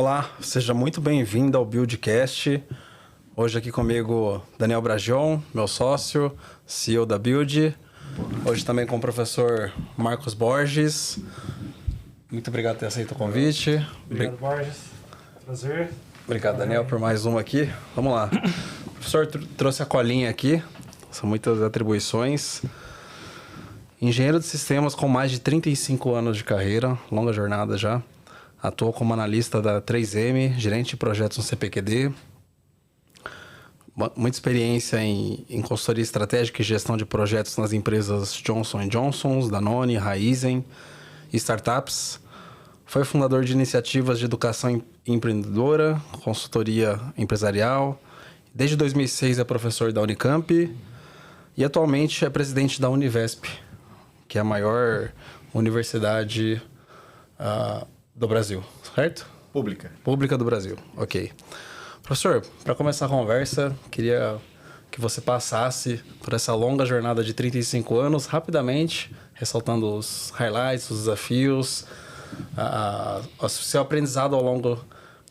Olá, seja muito bem-vindo ao Buildcast. Hoje aqui comigo Daniel Bragion, meu sócio, CEO da Build. Hoje também com o professor Marcos Borges. Muito obrigado por ter aceito o convite. Obrigado, Borges. Prazer. Obrigado, Daniel, por mais uma aqui. Vamos lá. O professor trouxe a colinha aqui. São muitas atribuições. Engenheiro de sistemas com mais de 35 anos de carreira, longa jornada já. Atuou como analista da 3M, gerente de projetos no CPQD. Muita experiência em consultoria estratégica e gestão de projetos nas empresas Johnson & Johnson, Danone, Raizen e startups. Foi fundador de iniciativas de educação empreendedora, consultoria empresarial. Desde 2006 é professor da Unicamp e atualmente é presidente da Univesp, que é a maior universidade do Brasil, certo? Pública do Brasil, ok. Professor, para começar a conversa, queria que você passasse por essa longa jornada de 35 anos, rapidamente, ressaltando os highlights, os desafios, o seu aprendizado ao longo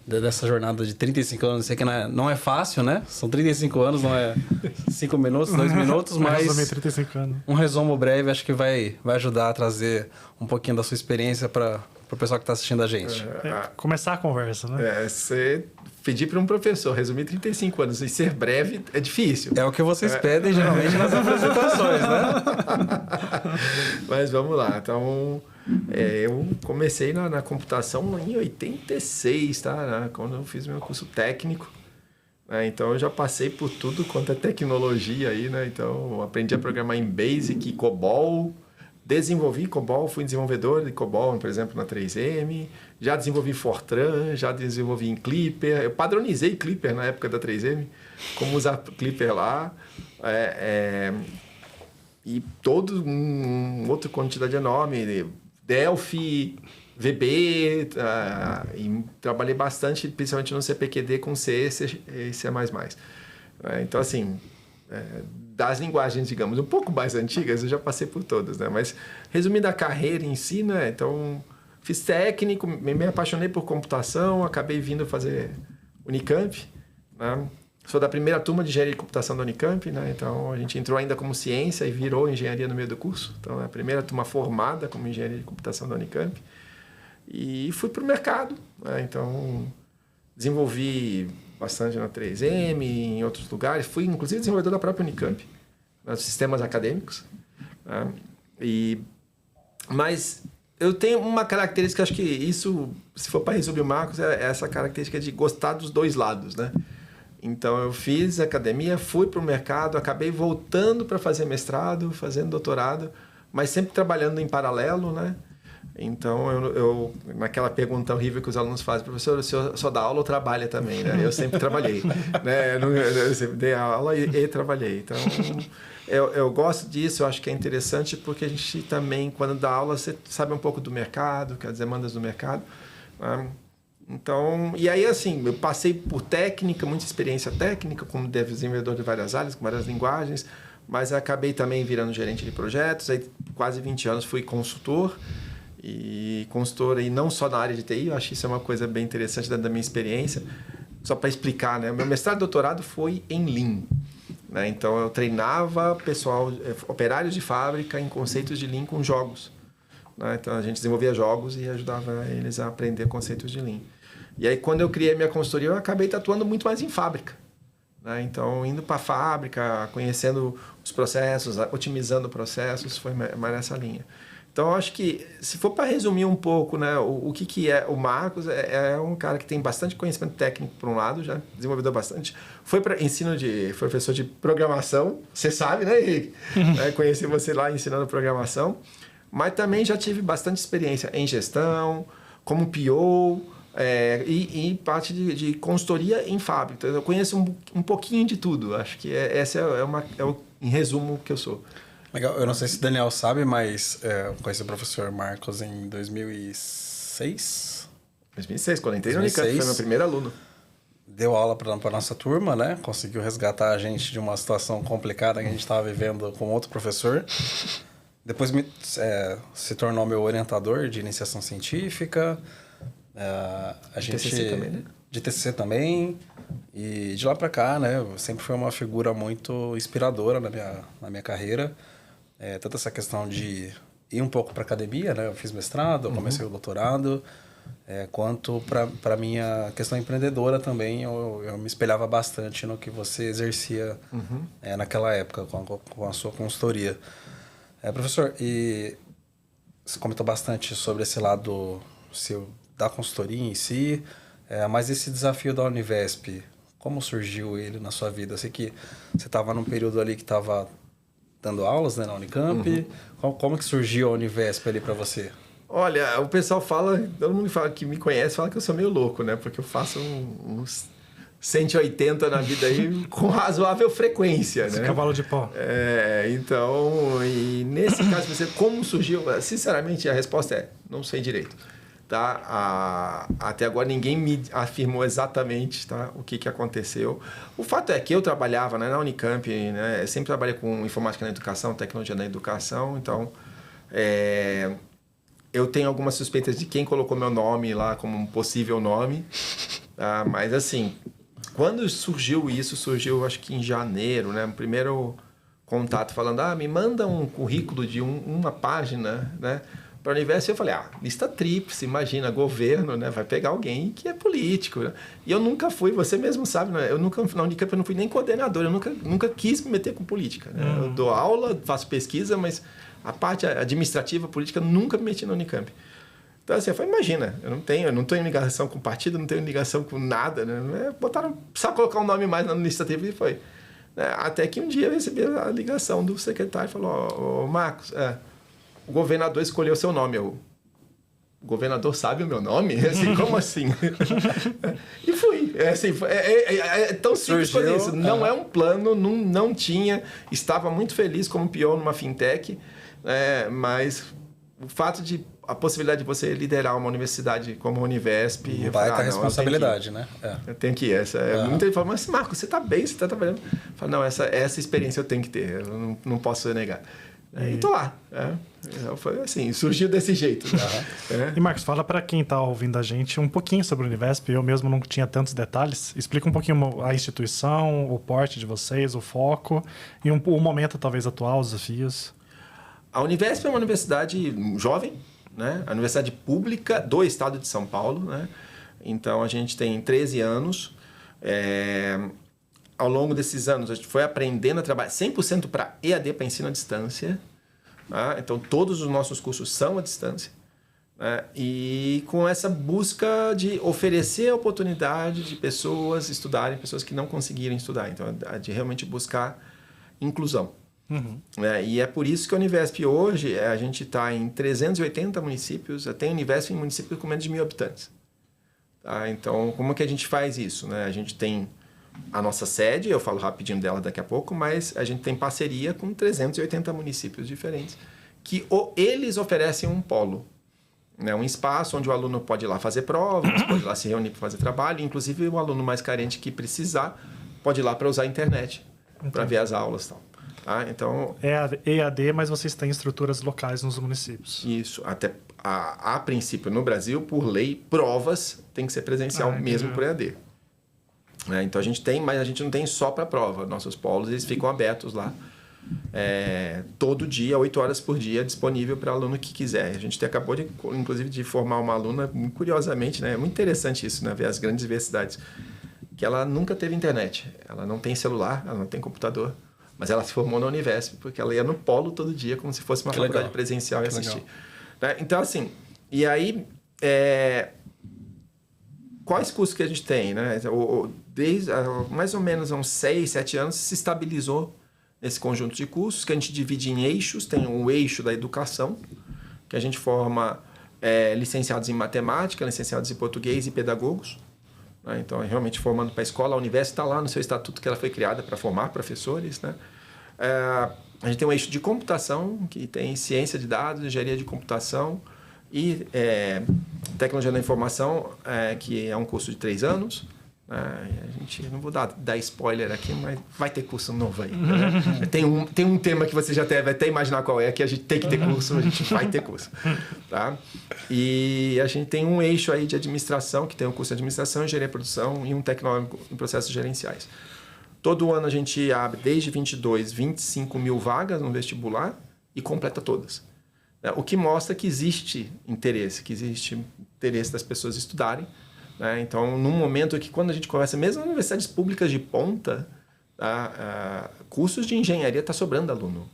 dessa jornada de 35 anos. Sei que não é fácil, né? São 35 anos, não é 5 minutos, 2 minutos, mas 35 anos. Um resumo breve acho que vai ajudar a trazer um pouquinho da sua experiência para o pessoal que está assistindo a gente. Começar a conversa, né? Você pedir para um professor resumir 35 anos e ser breve é difícil. É o que vocês pedem geralmente nas apresentações, né? Mas vamos lá. Então, eu comecei na computação em 86, tá? Quando eu fiz meu curso técnico. Então, eu já passei por tudo quanto é tecnologia aí, né? Então, aprendi a programar em BASIC, COBOL. Desenvolvi COBOL, fui desenvolvedor de COBOL, por exemplo, na 3M. Já desenvolvi Fortran, já desenvolvi em Clipper. Eu padronizei Clipper na época da 3M, como usar Clipper lá. E todo outra quantidade enorme. Delphi, VB. E trabalhei bastante, principalmente no CPQD, com C e C++. Então, assim... das linguagens, digamos, um pouco mais antigas, eu já passei por todas, né? Mas, resumindo a carreira em si, né? Então, fiz técnico, me apaixonei por computação, acabei vindo fazer Unicamp, né? Sou da primeira turma de engenharia de computação da Unicamp, né? Então, a gente entrou ainda como ciência e virou engenharia no meio do curso. Então, é a primeira turma formada como engenharia de computação da Unicamp. E fui para o mercado, né? Então, desenvolvi bastante na 3M, em outros lugares. Fui, inclusive, desenvolvedor da própria Unicamp, nos sistemas acadêmicos. Né? Mas eu tenho uma característica, acho que isso, se for para resumir o Marcos, é essa característica de gostar dos dois lados, né? Então, eu fiz academia, fui para o mercado, acabei voltando para fazer mestrado, fazendo doutorado, mas sempre trabalhando em paralelo, né? Então, eu naquela pergunta horrível que os alunos fazem, professor, o senhor só dá aula ou trabalha também, né? Eu sempre trabalhei, né? Eu sempre dei aula e trabalhei. Então, eu gosto disso, eu acho que é interessante porque a gente também, quando dá aula, você sabe um pouco do mercado, que as demandas do mercado. Né? Então, e aí, assim, eu passei por técnica, muita experiência técnica, como desenvolvedor de várias áreas, com várias linguagens, mas acabei também virando gerente de projetos, aí quase 20 anos fui consultor, e consultor aí não só na área de TI, eu acho que isso é uma coisa bem interessante da minha experiência. Só para explicar, né? Meu mestrado e doutorado foi em Lean. Né? Então, eu treinava pessoal, operários de fábrica em conceitos de Lean com jogos. Né? Então, a gente desenvolvia jogos e ajudava eles a aprender conceitos de Lean. E aí, quando eu criei minha consultoria, eu acabei atuando muito mais em fábrica. Né? Então, indo para a fábrica, conhecendo os processos, otimizando processos, foi mais nessa linha. Então, eu acho que, se for para resumir um pouco, né, o que é o Marcos, é um cara que tem bastante conhecimento técnico, por um lado, já desenvolvedor bastante. Foi para foi professor de programação, você sabe, né, Henrique? Conheci você lá ensinando programação. Mas também já tive bastante experiência em gestão, como PO, e parte de consultoria em fábrica. Então, eu conheço um pouquinho de tudo. Acho que essa é em resumo, o que eu sou. Legal. Eu não sei se o Daniel sabe, mas eu conheci o professor Marcos em 2006. 2006, quando entrei no Unicamp, foi meu primeiro aluno. Deu aula para a nossa turma, né? Conseguiu resgatar a gente de uma situação complicada que a gente estava vivendo com outro professor. Depois se tornou meu orientador de iniciação científica. A gente... TCC também, né? De TCC também. E de lá para cá, né? Sempre foi uma figura muito inspiradora na minha carreira. Tanto essa questão de ir um pouco para academia, né? Eu fiz mestrado, eu comecei o doutorado. Quanto para minha questão empreendedora também, eu me espelhava bastante no que você exercia naquela época, com a sua consultoria. Professor, e você comentou bastante sobre esse lado seu, da consultoria em si, mas esse desafio da Univesp, como surgiu ele na sua vida? Eu sei que você estava num período ali que estava dando aulas, né, na Unicamp. Como que surgiu a Univesp ali para você? Olha, o pessoal fala, todo mundo fala que me conhece, fala que eu sou meio louco, né? Porque eu faço uns 180 na vida aí com razoável frequência, né? Cavalo de pau. Então, e nesse caso, você, como surgiu? Sinceramente, a resposta é, não sei direito. Tá? Até agora ninguém me afirmou exatamente, tá, o que aconteceu. O fato é que eu trabalhava, né, na Unicamp, né, eu sempre trabalhei com informática na educação, tecnologia na educação, então eu tenho algumas suspeitas de quem colocou meu nome lá como um possível nome, tá? Mas assim, quando surgiu isso, acho que em janeiro, né, o primeiro contato falando, me manda um currículo de uma página, né, para a Univesp, eu falei, lista tríplice, imagina, governo, né? Vai pegar alguém que é político. Né? E eu nunca fui, você mesmo sabe, né? Na Unicamp eu não fui nem coordenador, eu nunca quis me meter com política. Né? Eu dou aula, faço pesquisa, mas a parte administrativa, política, nunca me meti na Unicamp. Então, assim, eu falei, imagina, eu não tenho ligação com partido, não tenho ligação com nada, né? Botaram, só colocar um nome mais na lista tríplice e foi. Até que um dia eu recebi a ligação do secretário e falou, ô Marcos, o governador escolheu seu nome. O governador sabe o meu nome? Assim, como assim? E fui. É tão simples quanto isso. Não é um plano, não tinha. Estava muito feliz como peão numa fintech, mas o fato de a possibilidade de você liderar uma universidade como a Univesp... Vai ter responsabilidade, né? Eu tenho que ir. Muita gente fala, mas Marcos, você está bem, você está trabalhando. Eu falo, não, essa experiência eu tenho que ter, eu não posso negar. E tô lá. Foi assim, surgiu desse jeito. E Marcos, fala para quem está ouvindo a gente um pouquinho sobre a Univesp. Eu mesmo não tinha tantos detalhes. Explica um pouquinho a instituição, o porte de vocês, o foco e o momento talvez atual, os desafios. A Univesp é uma universidade jovem, né? A universidade pública do estado de São Paulo. Né? Então, a gente tem 13 anos. Ao longo desses anos, a gente foi aprendendo a trabalhar 100% para EAD, para ensino à distância. Tá? Então, todos os nossos cursos são à distância. Né? E com essa busca de oferecer a oportunidade de pessoas estudarem, pessoas que não conseguiram estudar. Então, de realmente buscar inclusão. E é por isso que a Univesp hoje, a gente está em 380 municípios, tem Univesp em municípios com menos de 1.000 habitantes. Tá? Então, como que a gente faz isso? Né? A gente tem a nossa sede, eu falo rapidinho dela daqui a pouco, mas a gente tem parceria com 380 municípios diferentes, que eles oferecem um polo, né? Um espaço onde o aluno pode ir lá fazer provas, pode ir lá se reunir para fazer trabalho, inclusive o aluno mais carente que precisar pode ir lá para usar a internet, para ver as aulas e tal. Tá? Então, EAD, mas vocês têm estruturas locais nos municípios. Isso, até a princípio no Brasil, por lei, provas tem que ser presencial mesmo por EAD. Então a gente tem, mas a gente não tem só para prova. Nossos polos eles ficam abertos lá todo dia, 8 horas por dia, disponível para aluno que quiser. A gente acabou inclusive de formar uma aluna, curiosamente, né? É muito interessante isso, né? Ver as grandes universidades, que ela nunca teve internet, ela não tem celular, ela não tem computador, mas ela se formou na Univesp porque ela ia no polo todo dia como se fosse uma faculdade presencial e assistir. Então assim, e aí quais cursos que a gente tem, né? Desde mais ou menos há uns 6, 7 anos se estabilizou esse conjunto de cursos que a gente divide em eixos. Tem um eixo da educação, que a gente forma licenciados em matemática, licenciados em português e pedagogos. Né? Então, realmente formando para a escola. A Univesp está lá no seu estatuto que ela foi criada para formar professores. Né? A gente tem um eixo de computação, que tem ciência de dados, engenharia de computação e tecnologia da informação, que é um curso de 3 anos. A gente, não vou dar spoiler aqui, mas vai ter curso novo aí. Né? Tem um tema que você já deve até imaginar qual é, que a gente tem que ter curso, a gente vai ter curso. Tá? E a gente tem um eixo aí de administração, que tem um curso de administração, engenharia de produção e um tecnólogo em processos gerenciais. Todo ano a gente abre, desde 22, 25 mil vagas no vestibular e completa todas. O que mostra que existe interesse das pessoas estudarem. Né? Então, num momento que quando a gente conversa, mesmo nas universidades públicas de ponta, cursos de engenharia está sobrando aluno.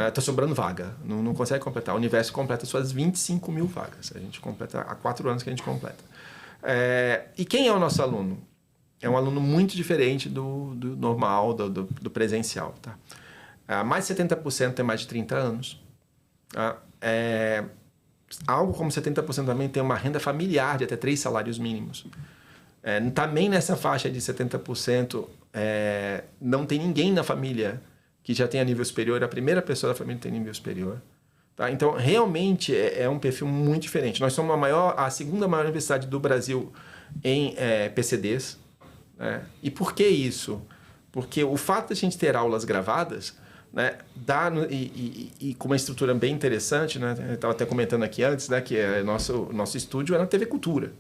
Está sobrando vaga, não consegue completar. O Univesp completa suas 25 mil vagas. A gente completa, há 4 anos que a gente completa. E quem é o nosso aluno? É um aluno muito diferente do normal, do presencial. Tá? Mais de 70% tem mais de 30 anos. Tá? Algo como 70% também tem uma renda familiar de até 3 salários mínimos. Também nessa faixa de 70%, não tem ninguém na família que já tenha nível superior. A primeira pessoa da família tem nível superior. Tá? Então, realmente, é um perfil muito diferente. Nós somos a segunda maior universidade do Brasil em PCDs. Né? E por que isso? Porque o fato de a gente ter aulas gravadas, né, e com uma estrutura bem interessante, né? Eu estava até comentando aqui antes, né, que nosso estúdio é na TV Cultura.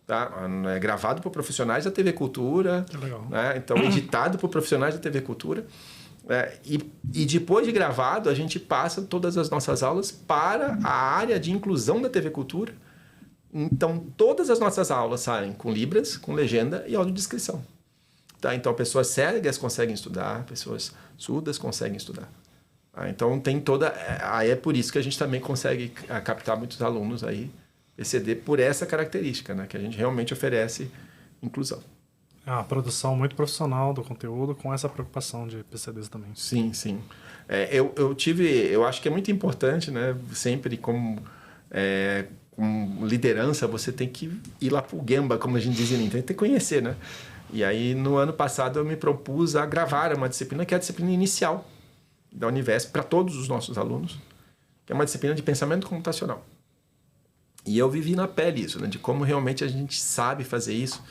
Tá? É gravado por profissionais da TV Cultura. Que legal. Né? Então, editado por profissionais da TV Cultura. E depois de gravado, a gente passa todas as nossas aulas para a área de inclusão da TV Cultura. Então, todas as nossas aulas saem com libras, com legenda e audiodescrição. Tá? Então, pessoas cegas conseguem estudar, pessoas surdas conseguem estudar. Tá? Então, tem toda... Aí é por isso que a gente também consegue captar muitos alunos aí, PCD, por essa característica, né? Que a gente realmente oferece inclusão. É uma produção muito profissional do conteúdo, com essa preocupação de PCDs também. Sim, sim. Eu acho que é muito importante, né? Sempre como liderança, você tem que ir lá pro Gemba, como a gente dizia, então tem que conhecer, né? E aí, no ano passado, eu me propus a gravar uma disciplina que é a disciplina inicial da Univesp para todos os nossos alunos, que é uma disciplina de pensamento computacional. E eu vivi na pele isso, né? De como realmente a gente sabe fazer isso.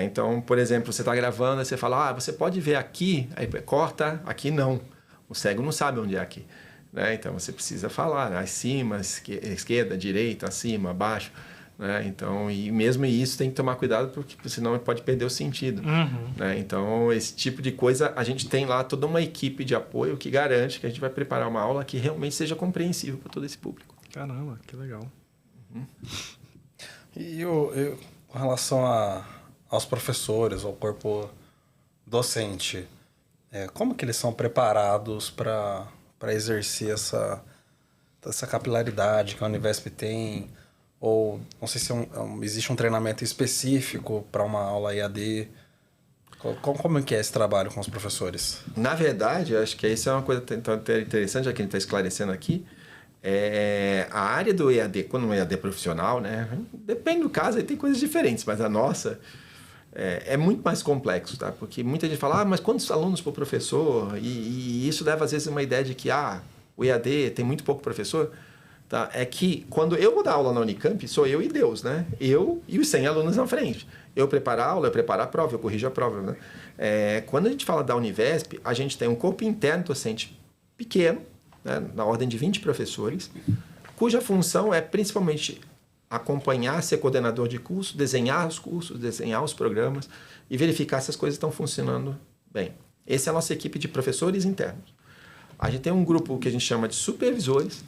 Então, por exemplo, você está gravando, aí você fala, você pode ver aqui, aí corta, aqui não. O cego não sabe onde é aqui. Né? Então, você precisa falar, acima, esquerda, direita, acima, abaixo. Né? Então, e mesmo isso tem que tomar cuidado, porque senão pode perder o sentido. Uhum. Né? Então, esse tipo de coisa, a gente tem lá toda uma equipe de apoio que garante que a gente vai preparar uma aula que realmente seja compreensível para todo esse público. Caramba, que legal. Uhum. E com relação aos professores, ao corpo docente, como que eles são preparados para exercer essa capilaridade que a Univesp tem? Ou não sei se existe um treinamento específico para uma aula EAD? Como é que é esse trabalho com os professores? Na verdade, eu acho que isso é uma coisa interessante, já que a gente está esclarecendo aqui. A área do EAD, quando um EAD profissional, né, depende do caso, aí tem coisas diferentes, mas a nossa é muito mais complexo, tá? Porque muita gente fala, mas quantos alunos por professor? E isso leva às vezes uma ideia de que o EAD tem muito pouco professor. Tá? É que quando eu vou dar aula na Unicamp, sou eu e Deus, né? Eu e os 100 alunos na frente. Eu preparo a aula, eu preparo a prova, eu corrijo a prova. Né? Quando a gente fala da Univesp, a gente tem um corpo interno docente pequeno, né? Na ordem de 20 professores, cuja função é principalmente acompanhar, ser coordenador de curso, desenhar os cursos, desenhar os programas e verificar se as coisas estão funcionando bem. Essa é a nossa equipe de professores internos. A gente tem um grupo que a gente chama de supervisores,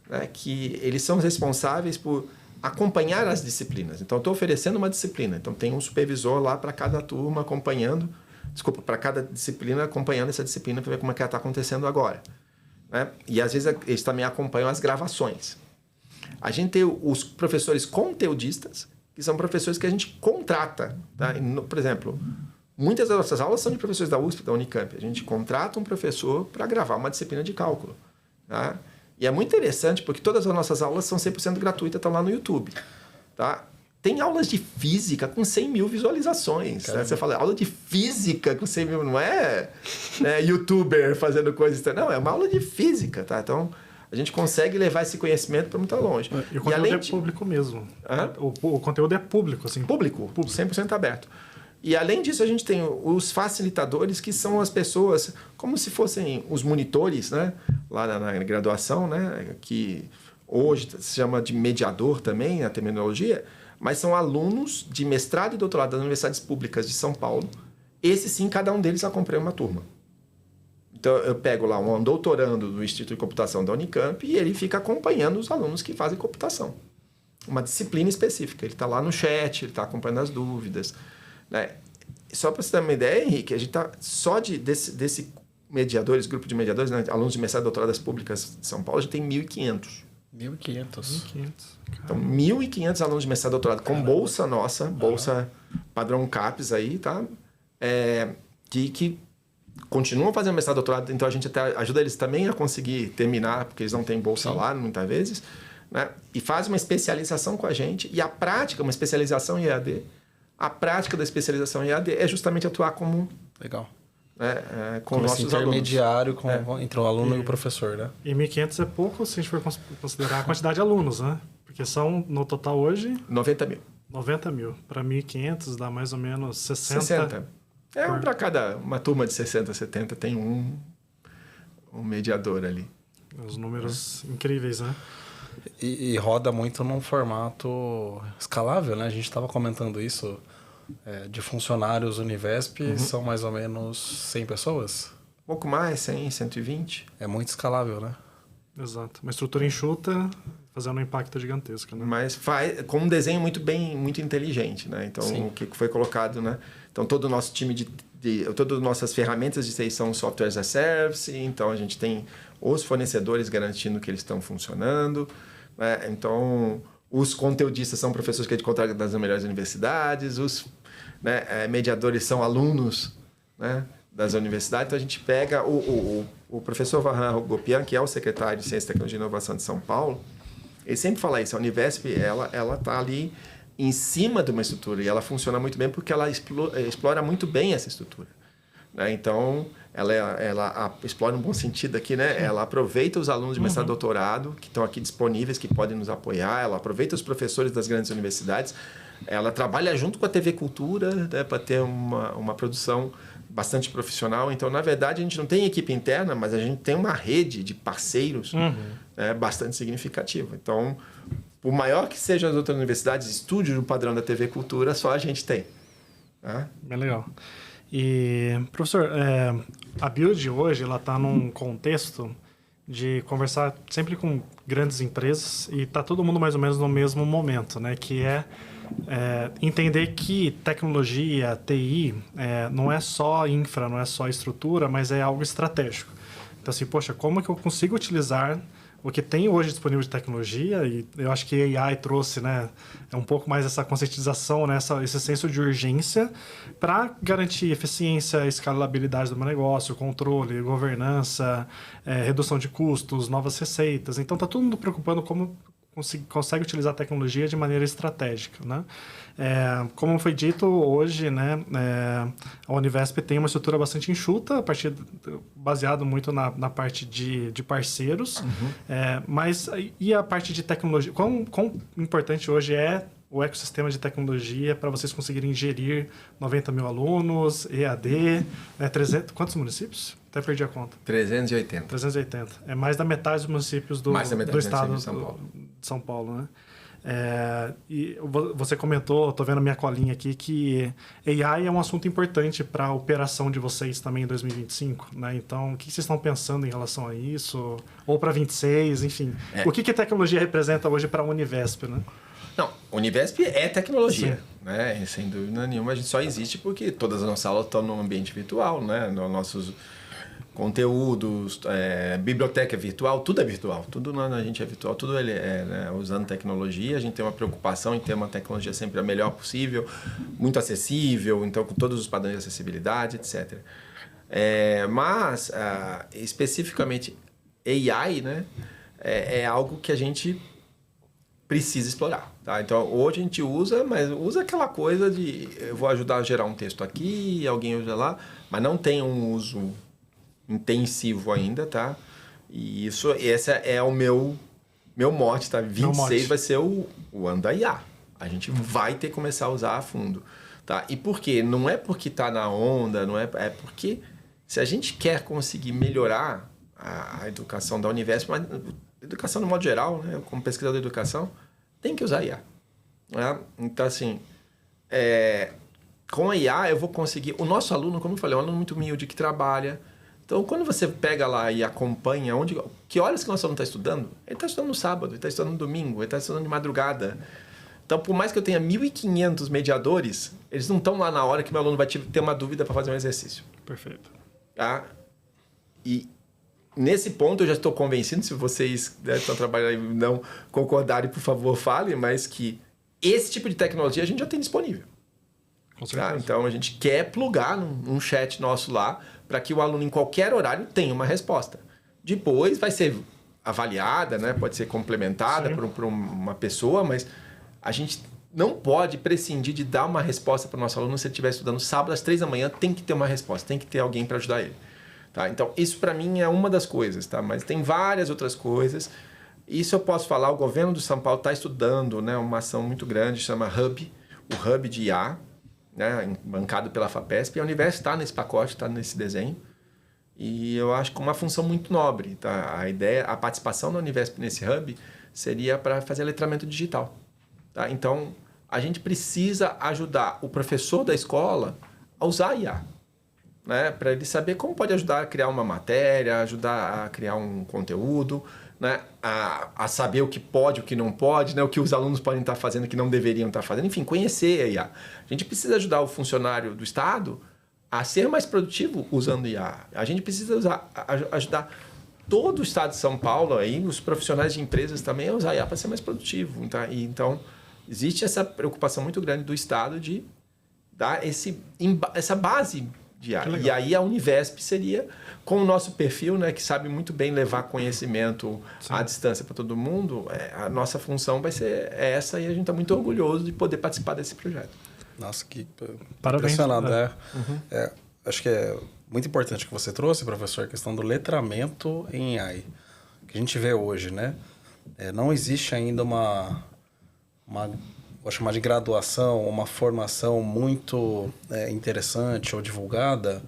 né, que eles são responsáveis por acompanhar as disciplinas. Então, eu estou oferecendo uma disciplina. Então, tem um supervisor lá para cada turma para cada disciplina, acompanhando essa disciplina para ver como é que ela está acontecendo agora. Né? E, às vezes, eles também acompanham as gravações. A gente tem os professores conteudistas, que são professores que a gente contrata. Tá? Por exemplo, muitas das nossas aulas são de professores da USP, da Unicamp. A gente contrata um professor para gravar uma disciplina de cálculo. Tá? E é muito interessante porque todas as nossas aulas são 100% gratuitas, estão lá no YouTube. Tá? Tem aulas de física com 100 mil visualizações. Né? Você fala, aula de física com 100 mil, não é youtuber fazendo coisas... Não, é uma aula de física. Tá? Então, a gente consegue levar esse conhecimento para muito longe. E o conteúdo é público mesmo. O conteúdo é público, assim. Público, 100% aberto. E além disso, a gente tem os facilitadores, que são as pessoas como se fossem os monitores, né? Lá na graduação, né? Que hoje se chama de mediador também, a terminologia, mas são alunos de mestrado e doutorado das universidades públicas de São Paulo. Esse sim, cada um deles acompanha uma turma. Então, eu pego lá um doutorando do Instituto de Computação da Unicamp e ele fica acompanhando os alunos que fazem computação. Uma disciplina específica. Ele está lá no chat, ele está acompanhando as dúvidas. Né? Só para você ter uma ideia, Henrique, a gente está só desse mediadores, grupo de mediadores, né? Alunos de mestrado e doutorado das públicas de São Paulo, a gente tem 1.500. 1.500. Então, 1.500 alunos de mestrado e doutorado com bolsa nossa, bolsa padrão CAPES aí, tá? Que continuam fazendo mestrado e doutorado, então a gente até ajuda eles também a conseguir terminar, porque eles não têm bolsa lá, muitas vezes, né? E faz uma especialização com a gente, e a prática, uma especialização em EAD, a prática da especialização em EAD é justamente atuar como... Legal. Com nossos intermediário entre o aluno e o professor, né? E 1.500 é pouco se a gente for considerar a quantidade de alunos, né? Porque são, no total hoje... 90 mil. 90 mil. Para 1.500 dá mais ou menos 60. Para cada uma turma de 60, 70 tem um mediador ali. Os números incríveis, né? E roda muito num formato escalável, né? A gente estava comentando isso, de funcionários Univesp, são mais ou menos 100 pessoas? Pouco mais, 100, 120. É muito escalável, né? Exato. Uma estrutura enxuta, fazendo um impacto gigantesco, né? Mas faz com um desenho muito inteligente, né? Então, Sim. O que foi colocado, né? Então, todo o nosso time todas as nossas ferramentas de TI são software as a service, então a gente tem os fornecedores garantindo que eles estão funcionando, né? Então, os conteudistas são professores que a gente contrata das melhores universidades, os mediadores são alunos, né, das universidades. Então, a gente pega o professor Varran Gopian, que é o secretário de Ciência, Tecnologia e Inovação de São Paulo, ele sempre fala isso, a Univesp, ela está ali em cima de uma estrutura e ela funciona muito bem porque ela explora muito bem essa estrutura, né? Então, ela explora um bom sentido aqui, né? Ela aproveita os alunos de mestrado e doutorado que estão aqui disponíveis, que podem nos apoiar, ela aproveita os professores das grandes universidades, ela trabalha junto com a TV Cultura, né, para ter uma produção bastante profissional. Então, na verdade, a gente não tem equipe interna, mas a gente tem uma rede de parceiros bastante significativa. Então, por maior que sejam as outras universidades, estúdios do padrão da TV Cultura, só a gente tem. Né? Bem legal. E, professor, a Build hoje está num contexto de conversar sempre com grandes empresas e está todo mundo mais ou menos no mesmo momento, né? Que entender que tecnologia, TI, não é só infra, não é só estrutura, mas é algo estratégico. Então, assim, poxa, como que eu consigo utilizar o que tem hoje disponível de tecnologia? E eu acho que a AI trouxe, né, um pouco mais essa conscientização, né, esse senso de urgência para garantir eficiência, escalabilidade do meu negócio, controle, governança, redução de custos, novas receitas. Então, está todo mundo preocupando como consegue utilizar a tecnologia de maneira estratégica, né? Como foi dito hoje, né, a Univesp tem uma estrutura bastante enxuta, baseado muito na parte de parceiros, mas e a parte de tecnologia? Quão importante hoje é o ecossistema de tecnologia para vocês conseguirem gerir 90 mil alunos, EAD, 300, quantos municípios? Até perdi a conta. 380. 380. É mais da metade dos municípios do estado de São Paulo, né? E você comentou, estou vendo a minha colinha aqui, que AI é um assunto importante para a operação de vocês também em 2025, né? Então, o que vocês estão pensando em relação a isso? Ou para 26, enfim. O que a tecnologia representa hoje para a Univesp, né? Não, Univesp é tecnologia, né? Sem dúvida nenhuma. A gente só existe porque todas as nossas aulas estão no ambiente virtual, né? Nossos conteúdos, biblioteca virtual, tudo é virtual. Tudo na gente é virtual, tudo ele né, usando tecnologia. A gente tem uma preocupação em ter uma tecnologia sempre a melhor possível, muito acessível, então com todos os padrões de acessibilidade, etc. Mas, especificamente, AI, né, é algo que a gente precisa explorar. Tá? Então, hoje a gente usa, mas usa aquela coisa de eu vou ajudar a gerar um texto aqui, alguém usa lá, mas não tem um uso intensivo ainda, tá? E esse é o meu mote, tá? 26 vai ser o ano da IA. A gente vai ter que começar a usar a fundo. Tá? E por quê? Não é porque está na onda, não é, é porque se a gente quer conseguir melhorar a educação da Univesp, mas educação no modo geral, né? Como pesquisador de educação, tem que usar IA. Né? Então, assim, com a IA eu vou conseguir... O nosso aluno, como eu falei, é um aluno muito humilde que trabalha. Então, quando você pega lá e acompanha que horas que o nosso aluno está estudando, ele está estudando no sábado, ele está estudando no domingo, ele está estudando de madrugada. Então, por mais que eu tenha 1.500 mediadores, eles não estão lá na hora que meu aluno vai ter uma dúvida para fazer um exercício. Perfeito. Tá? E nesse ponto eu já estou convencido, se vocês estão trabalhando e não concordarem, por favor, falem, mas que esse tipo de tecnologia a gente já tem disponível. Com certeza. Tá? Então, a gente quer plugar num chat nosso lá para que o aluno, em qualquer horário, tenha uma resposta. Depois vai ser avaliada, né? Pode ser complementada por uma pessoa, mas a gente não pode prescindir de dar uma resposta para o nosso aluno se ele estiver estudando sábado às 3 da manhã, tem que ter uma resposta, tem que ter alguém para ajudar ele. Tá? Então, isso para mim é uma das coisas, tá? Mas tem várias outras coisas. Isso eu posso falar, o governo do São Paulo está estudando, né, uma ação muito grande, chama Hub, o Hub de IA, né, bancado pela FAPESP, e a Univesp está nesse pacote, está nesse desenho. E eu acho que uma função muito nobre. Tá? A ideia, a participação da Univesp nesse Hub seria para fazer letramento digital. Tá? Então, a gente precisa ajudar o professor da escola a usar a IA, né? Para ele saber como pode ajudar a criar uma matéria, ajudar a criar um conteúdo, né? A saber o que pode, o que não pode, né? O que os alunos podem estar fazendo, o que não deveriam estar fazendo. Enfim, conhecer a IA. A gente precisa ajudar o funcionário do Estado a ser mais produtivo usando IA. A gente precisa ajudar todo o Estado de São Paulo, aí, os profissionais de empresas também a usar IA para ser mais produtivo. Tá? E, então, existe essa preocupação muito grande do Estado de dar essa base de IA. E aí a Univesp seria, com o nosso perfil, né, que sabe muito bem levar conhecimento à distância para todo mundo, a nossa função vai ser essa e a gente está muito orgulhoso de poder participar desse projeto. Nossa, que Parabéns, impressionado. Acho que é muito importante que você trouxe, professor, a questão do letramento em AI. Que a gente vê hoje, né? Não existe ainda vou chamar de graduação, uma formação muito interessante ou divulgada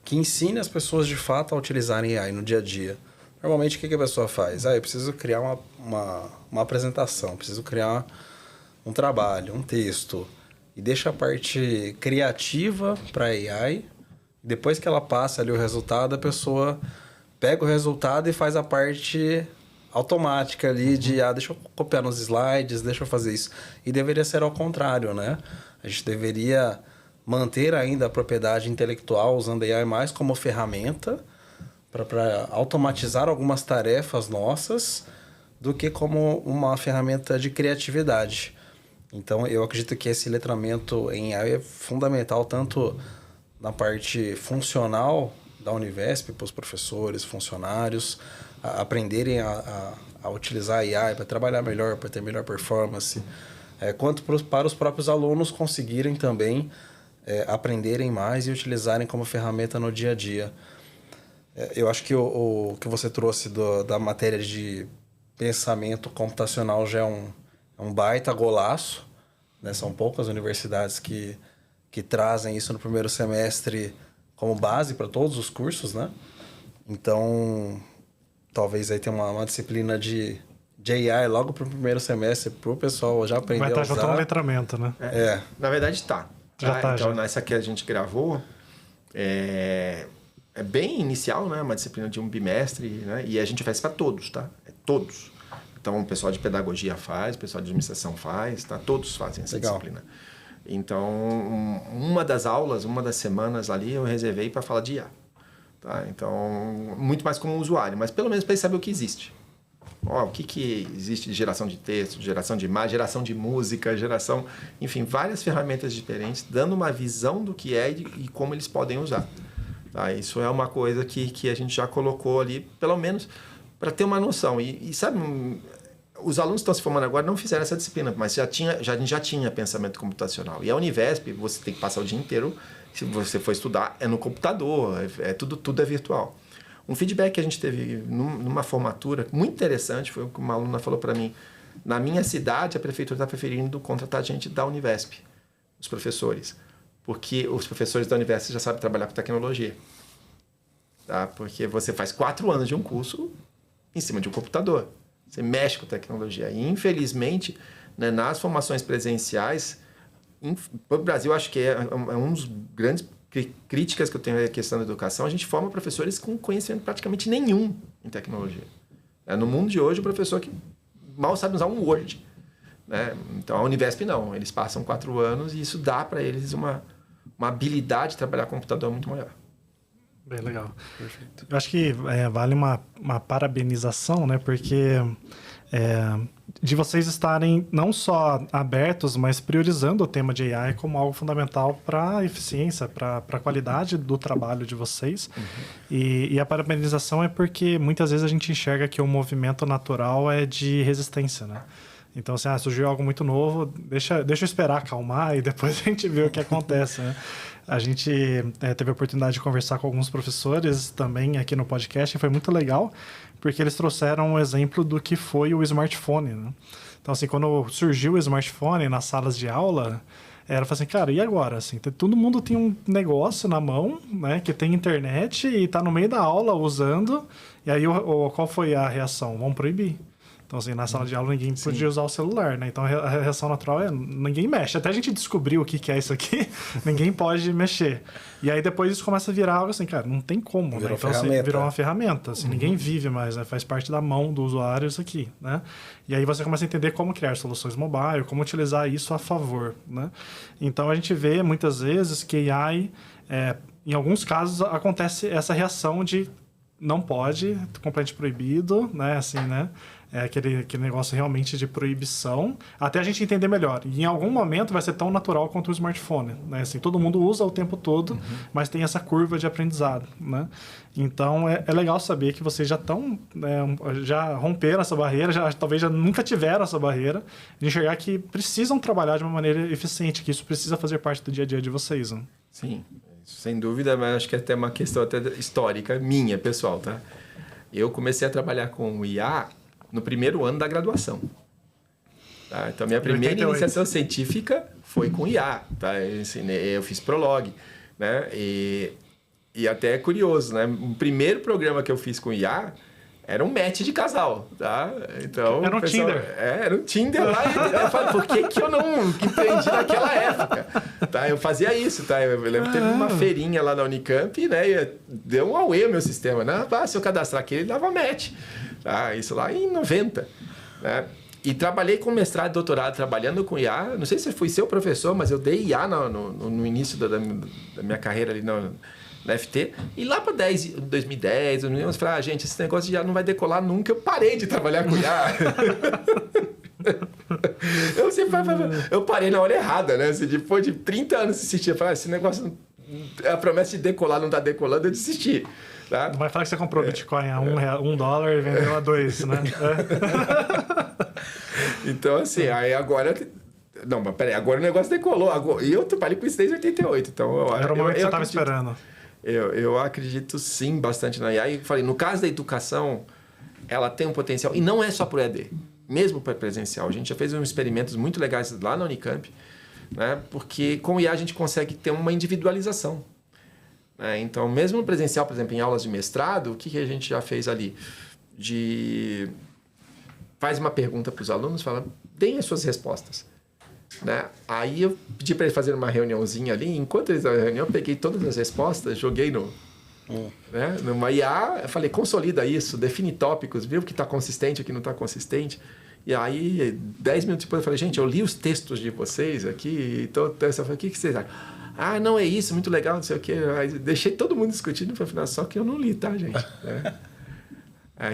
que ensine as pessoas de fato a utilizarem AI no dia a dia. Normalmente, o que a pessoa faz? Eu preciso criar uma apresentação, preciso criar um trabalho, um texto, e deixa a parte criativa para a AI. Depois que ela passa ali o resultado, a pessoa pega o resultado e faz a parte automática ali de, deixa eu copiar nos slides, deixa eu fazer isso. E deveria ser ao contrário, né? A gente deveria manter ainda a propriedade intelectual usando a AI mais como ferramenta para automatizar algumas tarefas nossas do que como uma ferramenta de criatividade. Então, eu acredito que esse letramento em AI é fundamental, tanto na parte funcional da Univesp, para os professores, funcionários, aprenderem a utilizar a AI para trabalhar melhor, para ter melhor performance, quanto para os próprios alunos conseguirem também aprenderem mais e utilizarem como ferramenta no dia a dia. Eu acho que o que você trouxe da matéria de pensamento computacional já é um baita golaço, né? São poucas universidades que trazem isso no primeiro semestre como base para todos os cursos, né? Então, talvez aí tenha uma disciplina de AI logo para o primeiro semestre, para o pessoal já aprender a usar. Vai estar junto no letramento, né? Na verdade, está. Já tá, então, já. nessa que a gente gravou, é bem inicial, né? Uma disciplina de um bimestre, né? E a gente faz para todos, tá? Todos. Então, o pessoal de pedagogia faz, o pessoal de administração faz, tá? Todos fazem essa disciplina. Então, uma das aulas, uma das semanas ali, eu reservei para falar de IA. Tá? Então, muito mais como usuário, mas pelo menos para ele saber o que existe. O que existe de geração de texto, de geração de imagem, geração de música, enfim, várias ferramentas diferentes, dando uma visão do que é e como eles podem usar. Tá? Isso é uma coisa que a gente já colocou ali, pelo menos para ter uma noção. E sabe, os alunos que estão se formando agora não fizeram essa disciplina, mas a gente já tinha pensamento computacional. E a Univesp, você tem que passar o dia inteiro, se você for estudar, no computador, tudo é virtual. Um feedback que a gente teve numa formatura muito interessante foi o que uma aluna falou para mim. Na minha cidade, a prefeitura está preferindo contratar gente da Univesp, os professores. porque os professores da universidade já sabem trabalhar com tecnologia. Tá? Porque você faz 4 anos de um curso em cima de um computador. Você mexe com tecnologia. E, infelizmente, né, nas formações presenciais, no Brasil, acho que é um dos grandes críticas que eu tenho à questão da educação. A gente forma professores com conhecimento praticamente nenhum em tecnologia. No mundo de hoje, o professor que mal sabe usar um Word. Né? Então, a Univesp não. Eles passam 4 anos e isso dá para eles uma habilidade de trabalhar com computador muito maior. Bem legal. Perfeito. Eu acho que vale uma parabenização, né? Porque de vocês estarem não só abertos, mas priorizando o tema de AI como algo fundamental para a eficiência, para a qualidade do trabalho de vocês. Uhum. E a parabenização é porque muitas vezes a gente enxerga que o movimento natural é de resistência, né? Então, assim, surgiu algo muito novo, deixa eu esperar acalmar e depois a gente vê o que acontece, né? A gente teve a oportunidade de conversar com alguns professores também aqui no podcast e foi muito legal, porque eles trouxeram um exemplo do que foi o smartphone, né? Então, assim, quando surgiu o smartphone nas salas de aula, era assim, cara, e agora? Assim, todo mundo tem um negócio na mão, né, que tem internet e está no meio da aula usando, e aí qual foi a reação? Vamos proibir. Então, assim, na sala de aula ninguém podia usar o celular, né? Então, a reação natural é ninguém mexe. Até a gente descobrir o que é isso aqui, ninguém pode mexer. E aí, depois isso começa a virar algo assim, cara, não tem como, né? Então, assim, virou uma ferramenta. Assim, ninguém vive mais, né? Faz parte da mão do usuário isso aqui, né? E aí você começa a entender como criar soluções mobile, como utilizar isso a favor, né? Então, a gente vê, muitas vezes, que AI, em alguns casos, acontece essa reação de não pode, completamente proibido, né? Assim, né? Aquele negócio realmente de proibição, até a gente entender melhor. E em algum momento vai ser tão natural quanto o smartphone, né? Assim, todo mundo usa o tempo todo, mas tem essa curva de aprendizado, né? Então, é legal saber que vocês já estão, já romperam essa barreira, talvez já nunca tiveram essa barreira, de enxergar que precisam trabalhar de uma maneira eficiente, que isso precisa fazer parte do dia a dia de vocês, né? Sim, sem dúvida, mas acho que é até uma questão até histórica minha, pessoal, tá? Eu comecei a trabalhar com o IA no primeiro ano da graduação. Tá? Então, minha primeira iniciação científica foi com IA. Tá? Eu fiz Prolog. Né? E até é curioso, né? O primeiro programa que eu fiz com IA era um match de casal. Tá? Então, era um Tinder. Era um Tinder lá. Eu falei, por que eu não empreendi naquela época? Tá? Eu fazia isso. Tá? Eu lembro que teve uma feirinha lá na Unicamp, né? E deu um auê o meu sistema. Né? Se eu cadastrar aqui, ele dava match. Tá? Isso lá em 90. Né? E trabalhei com mestrado e doutorado trabalhando com IA. Não sei se fui seu professor, mas eu dei IA no início da minha carreira ali na FT. E lá para 2010, eu falei, gente, esse negócio de IA não vai decolar nunca. Eu parei de trabalhar com IA. Eu parei na hora errada, né? Assim, depois de 30 anos assistindo, eu falei, esse negócio, a promessa de decolar não está decolando, eu desisti. Tá? Não vai falar que você comprou Bitcoin a $1 e vendeu a 2, né? Então, assim, aí agora... Não, mas peraí, agora o negócio decolou. E eu trabalhei com isso desde 88. Então, era o momento que você estava esperando. Eu acredito, sim, bastante na IA. E falei, no caso da educação, ela tem um potencial. E não é só para o EAD, mesmo para presencial. A gente já fez uns experimentos muito legais lá na Unicamp, né? Porque com o IA a gente consegue ter uma individualização. Então, mesmo no presencial, por exemplo, em aulas de mestrado, o que a gente já fez ali? Faz uma pergunta para os alunos, fala, deem as suas respostas. Né? Aí eu pedi para eles fazerem uma reuniãozinha ali, enquanto eles estavam na reunião, eu peguei todas as respostas, joguei numa IA, eu falei, consolida isso, define tópicos, vê o que está consistente, o que não está consistente. E aí, 10 minutos depois, eu falei, gente, eu li os textos de vocês aqui, então eu falei, o que vocês acham? Não, é isso, muito legal, não sei o quê. Aí deixei todo mundo discutindo, no final, só que eu não li, tá, gente?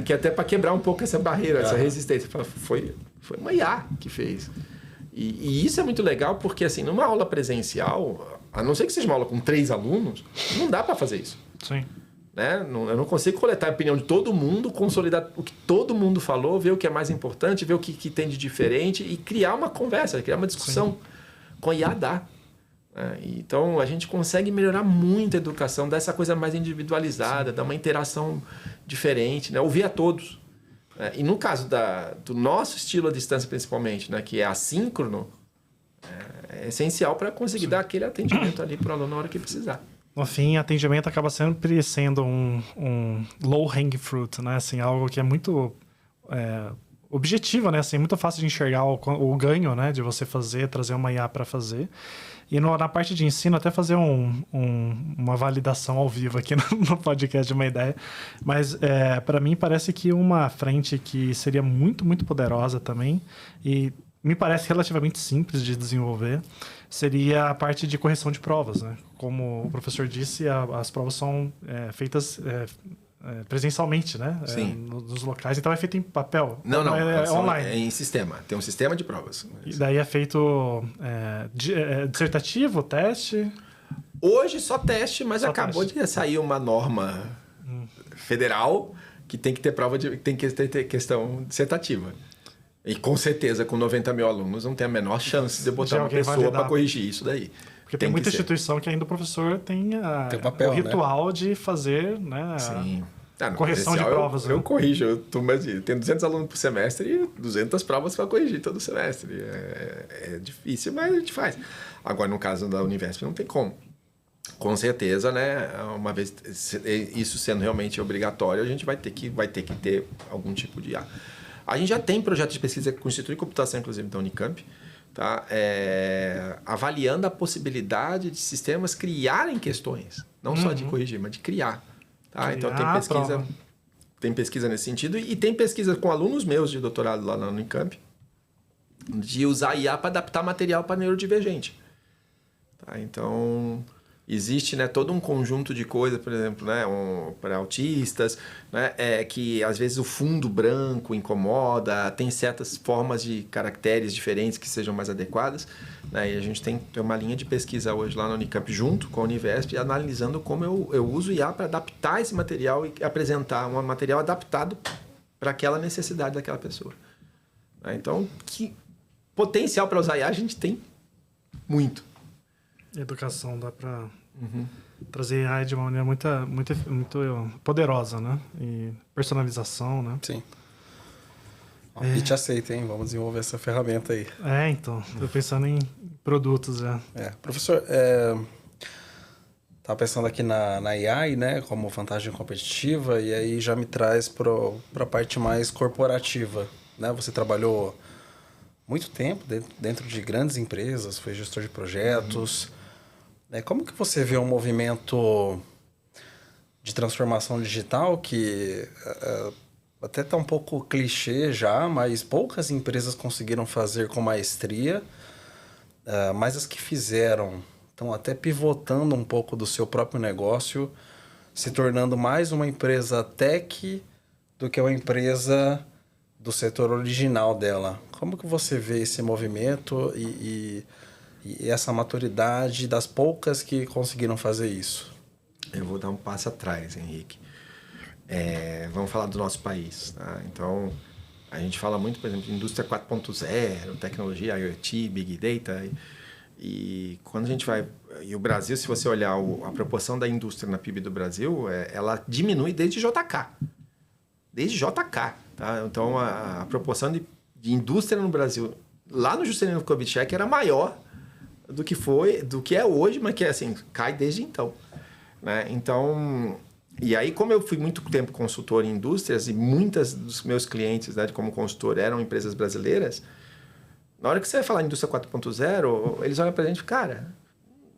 Que até para quebrar um pouco essa barreira, essa resistência. Foi uma IA que fez. E isso é muito legal porque, assim, numa aula presencial, a não ser que seja uma aula com 3 alunos, não dá para fazer isso. Sim. Né? Eu não consigo coletar a opinião de todo mundo, consolidar o que todo mundo falou, ver o que é mais importante, ver o que tem de diferente e criar uma conversa, criar uma discussão. Sim. Com a IA dá. Então, a gente consegue melhorar muito a educação, dar essa coisa mais individualizada, dar uma interação diferente, né? Ouvir a todos. E no caso do nosso estilo à distância, principalmente, né? Que é assíncrono, é essencial para conseguir dar aquele atendimento ali para o aluno na hora que precisar. No fim, atendimento acaba sempre sendo um low-hanging fruit, né? Assim, algo que é muito objetivo, né? Assim, muito fácil de enxergar o ganho, né? De você trazer uma IA para fazer. E na parte de ensino, até fazer uma validação ao vivo aqui no podcast de uma ideia. Mas, para mim, parece que uma frente que seria muito, muito poderosa também, e me parece relativamente simples de desenvolver, seria a parte de correção de provas, né? Como o professor disse, as provas são feitas presencialmente, né? Sim. Nos locais. Então, é feito em papel? Não. É online. É em sistema. Tem um sistema de provas. E daí é feito dissertativo, teste? Hoje só teste, mas Só acabou teste. de sair uma norma federal que tem que ter tem que ter questão dissertativa. E com certeza, com 90 mil alunos, não tem a menor chance de botar uma alguém pessoa validar. para corrigir isso daí. Porque tem muita que ser. instituição que ainda o professor tem, Tem o papel, o ritual de fazer, né? Sim. No Correção de presencial provas. Eu né? corrijo. Eu tenho 200 alunos por semestre e 200 provas para corrigir todo semestre. É difícil, mas a gente faz. Agora, no caso da Univesp, não tem como. Com certeza, né? Uma vez isso sendo realmente obrigatório, a gente vai ter que ter algum tipo de IA. A gente já tem projetos de pesquisa com o Instituto de Computação, inclusive, da Unicamp, tá? Avaliando a possibilidade de sistemas criarem questões. Não só de corrigir, mas de criar. Tá? Então, tem pesquisa nesse sentido. E tem pesquisa com alunos meus de doutorado lá na Unicamp, de usar IA para adaptar material para neurodivergente. Tá? Então, existe, né, todo um conjunto de coisas, por exemplo, né, para autistas, né, que às vezes o fundo branco incomoda, tem certas formas de caracteres diferentes que sejam mais adequadas. Né, e a gente tem uma linha de pesquisa hoje lá na Unicamp, junto com a Univesp, analisando como eu uso IA para adaptar esse material e apresentar um material adaptado para aquela necessidade daquela pessoa. Né, então, que potencial para usar IA a gente tem muito. Educação dá para trazer AI de uma maneira muito poderosa, né? E personalização, né? Sim. E te aceita, hein? Vamos desenvolver essa ferramenta aí. Então. Tô pensando em produtos já. Professor, tava pensando aqui na AI, né? Como vantagem competitiva, e aí já me traz para a parte mais corporativa, né? Você trabalhou muito tempo dentro de grandes empresas, foi gestor de projetos. Como que você vê um movimento de transformação digital que até está um pouco clichê já, mas poucas empresas conseguiram fazer com maestria, mas as que fizeram estão até pivotando um pouco do seu próprio negócio, se tornando mais uma empresa tech do que uma empresa do setor original dela. Como que você vê esse movimento e essa maturidade das poucas que conseguiram fazer isso? Eu vou dar um passo atrás, Henrique. Vamos falar do nosso país. Tá? Então, a gente fala muito, por exemplo, de indústria 4.0, tecnologia, IoT, Big Data. E quando a gente vai... E o Brasil, se você olhar a proporção da indústria na PIB do Brasil, ela diminui desde JK. Desde JK. Tá? Então, a proporção de indústria no Brasil, lá no Juscelino Kubitschek, era maior do que é hoje, mas que assim, cai desde então. Né? Então, e aí, como eu fui muito tempo consultor em indústrias e muitas dos meus clientes, né, como consultor, eram empresas brasileiras, na hora que você vai falar em indústria 4.0, eles olham pra gente e cara,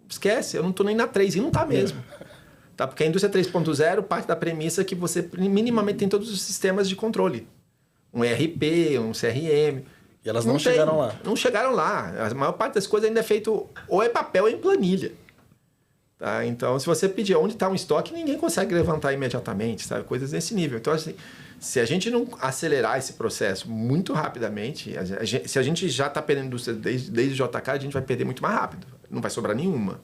esquece, eu não tô nem na 3, e não tá mesmo. Tá? Porque a indústria 3.0 parte da premissa que você minimamente tem todos os sistemas de controle. Um ERP, um CRM. E elas não chegaram lá. Não chegaram lá. A maior parte das coisas ainda é feito ou é papel ou em planilha. Tá? Então, se você pedir onde está um estoque, ninguém consegue levantar imediatamente, sabe? Coisas desse nível. Então, assim, se a gente não acelerar esse processo muito rapidamente, se a gente já está perdendo indústria desde JK, a gente vai perder muito mais rápido. Não vai sobrar nenhuma.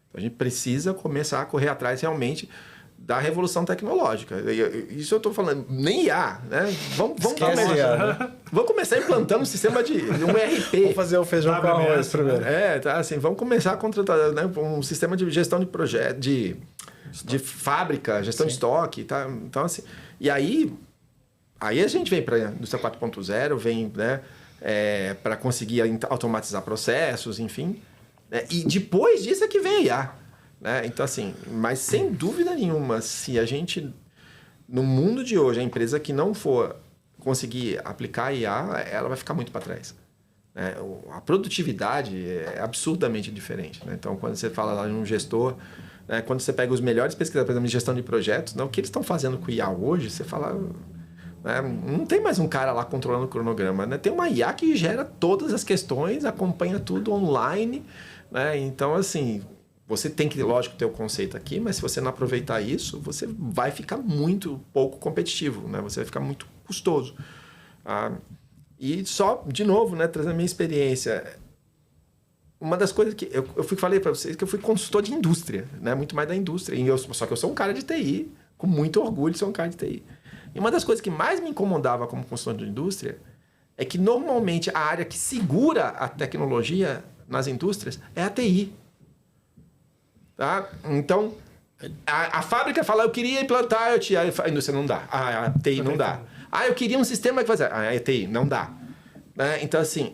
Então, a gente precisa começar a correr atrás realmente da revolução tecnológica. Isso eu estou falando, nem IA, né? Vamos começar implantando um sistema de um ERP. Vamos fazer o feijão com arroz primeiro. Tá, assim, vamos começar a contratar, né, um sistema de gestão de projeto, de fábrica, gestão de estoque, tá? Então, assim, e aí a gente vem para a indústria 4.0, vem, né, para conseguir automatizar processos, enfim. né? E depois disso é que vem a IA. Né? Então, assim, mas sem dúvida nenhuma, se a gente, no mundo de hoje, a empresa que não for conseguir aplicar a IA, ela vai ficar muito para trás. Né? A produtividade é absurdamente diferente. Né? Então, quando você fala lá de um gestor, né? Quando você pega os melhores pesquisadores, por exemplo, de gestão de projetos, né? O que eles estão fazendo com o IA hoje, você fala... Né? Não tem mais um cara lá controlando o cronograma. Né? Tem uma IA que gera todas as questões, acompanha tudo online. Né? Então, assim... Você tem que, lógico, ter o conceito aqui, mas se você não aproveitar isso, você vai ficar muito pouco competitivo, né? Você vai ficar muito custoso. E só, de novo, né, trazendo a minha experiência, uma das coisas que eu falei para vocês que eu fui consultor de indústria, né? Muito mais da indústria. Só que eu sou um cara de TI, com muito orgulho de ser um cara de TI. E uma das coisas que mais me incomodava como consultor de indústria é que, normalmente, a área que segura a tecnologia nas indústrias é a TI. Tá? Então, a fábrica fala, eu queria implantar IoT, a indústria não dá, a TI não dá. Eu queria um sistema que fazia, a TI não dá. Né? Então, assim,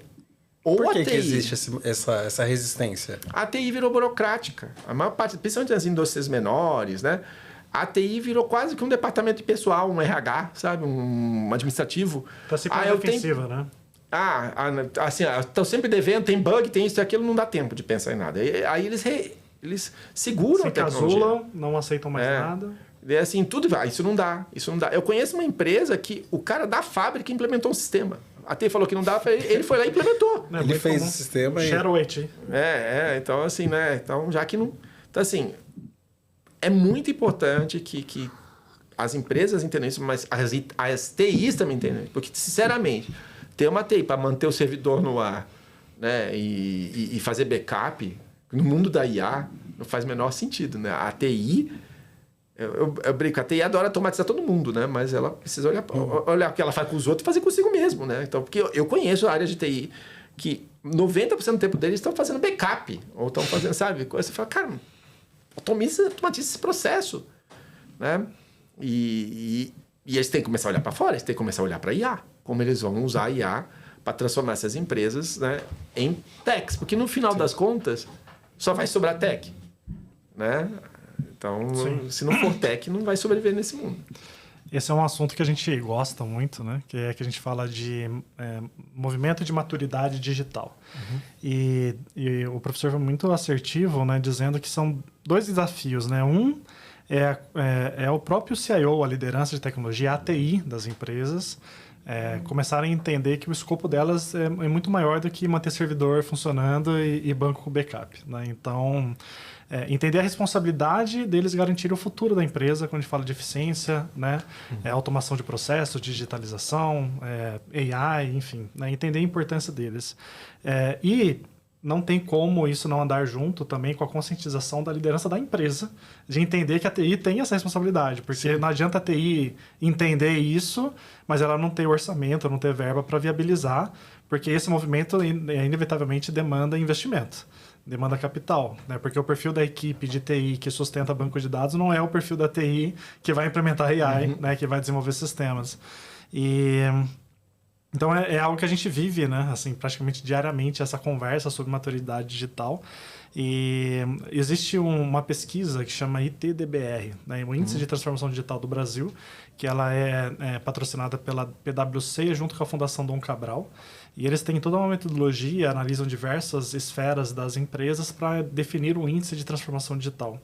ou por a TI... que existe essa resistência? A TI virou burocrática. A maior parte, principalmente nas indústrias menores, né? A TI virou quase que um departamento de pessoal, um RH, sabe? Um administrativo. Tá sempre defensiva, né? Assim, estão sempre devendo, tem bug, tem isso e aquilo, não dá tempo de pensar em nada. Aí eles seguram a tecnologia. Se casulam, não aceitam mais nada. É assim, tudo vai. Isso não dá. Eu conheço uma empresa que o cara da fábrica implementou um sistema. A TI falou que não dá, ele foi lá e implementou. Ele fez o sistema e... Share então assim, né? Então, já que não... Então, assim, é muito importante que as empresas entendam isso, mas as TIs também entendem. Porque, sinceramente, ter uma TI para manter o servidor no ar, né? E fazer backup... No mundo da IA, não faz o menor sentido, né? A TI, eu brinco, a TI adora automatizar todo mundo, né? Mas ela precisa olhar o que ela faz com os outros e fazer consigo mesmo, né? Então, porque eu conheço áreas de TI que 90% do tempo deles estão fazendo backup, ou estão fazendo, sabe? Você fala, cara, automatiza esse processo, né? E eles têm que começar a olhar para fora, eles têm que começar a olhar para a IA, como eles vão usar a IA para transformar essas empresas, né, em techs, porque no final das contas só vai sobrar tech, né? Então, se não for tech, não vai sobreviver nesse mundo. Esse é um assunto que a gente gosta muito, né? Que é que a gente fala de movimento de maturidade digital. Uhum. E o professor foi muito assertivo, né? Dizendo que são 2 desafios, né? Um é o próprio CIO, a liderança de tecnologia, a TI das empresas, começarem a entender que o escopo delas é muito maior do que manter servidor funcionando e banco com backup, né? Então, entender a responsabilidade deles garantir o futuro da empresa quando a gente fala de eficiência, né? Automação de processos, digitalização, AI, enfim, né? Entender a importância deles. E não tem como isso não andar junto também com a conscientização da liderança da empresa, de entender que a TI tem essa responsabilidade, porque não adianta a TI entender isso, mas ela não ter orçamento, não ter verba para viabilizar, porque esse movimento inevitavelmente demanda investimento, demanda capital, né? Porque o perfil da equipe de TI que sustenta banco de dados não é o perfil da TI que vai implementar AI, né? Que vai desenvolver sistemas. Então, é algo que a gente vive, né? Assim, praticamente diariamente, essa conversa sobre maturidade digital. E existe uma pesquisa que chama ITDBR, né? O Índice de Transformação Digital do Brasil, que ela é patrocinada pela PwC junto com a Fundação Dom Cabral. E eles têm toda uma metodologia, analisam diversas esferas das empresas para definir o índice de transformação digital.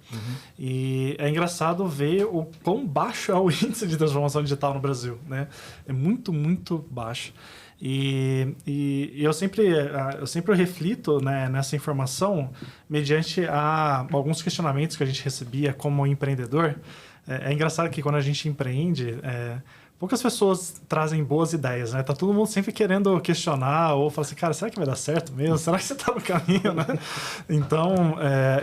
E é engraçado ver o quão baixo é o índice de transformação digital no Brasil, né? É muito, muito baixo. E eu sempre reflito, né, nessa informação mediante alguns questionamentos que a gente recebia como empreendedor. É engraçado que quando a gente empreende... poucas pessoas trazem boas ideias, né? Tá todo mundo sempre querendo questionar ou falar assim, cara, será que vai dar certo mesmo? Será que você tá no caminho, né? Então,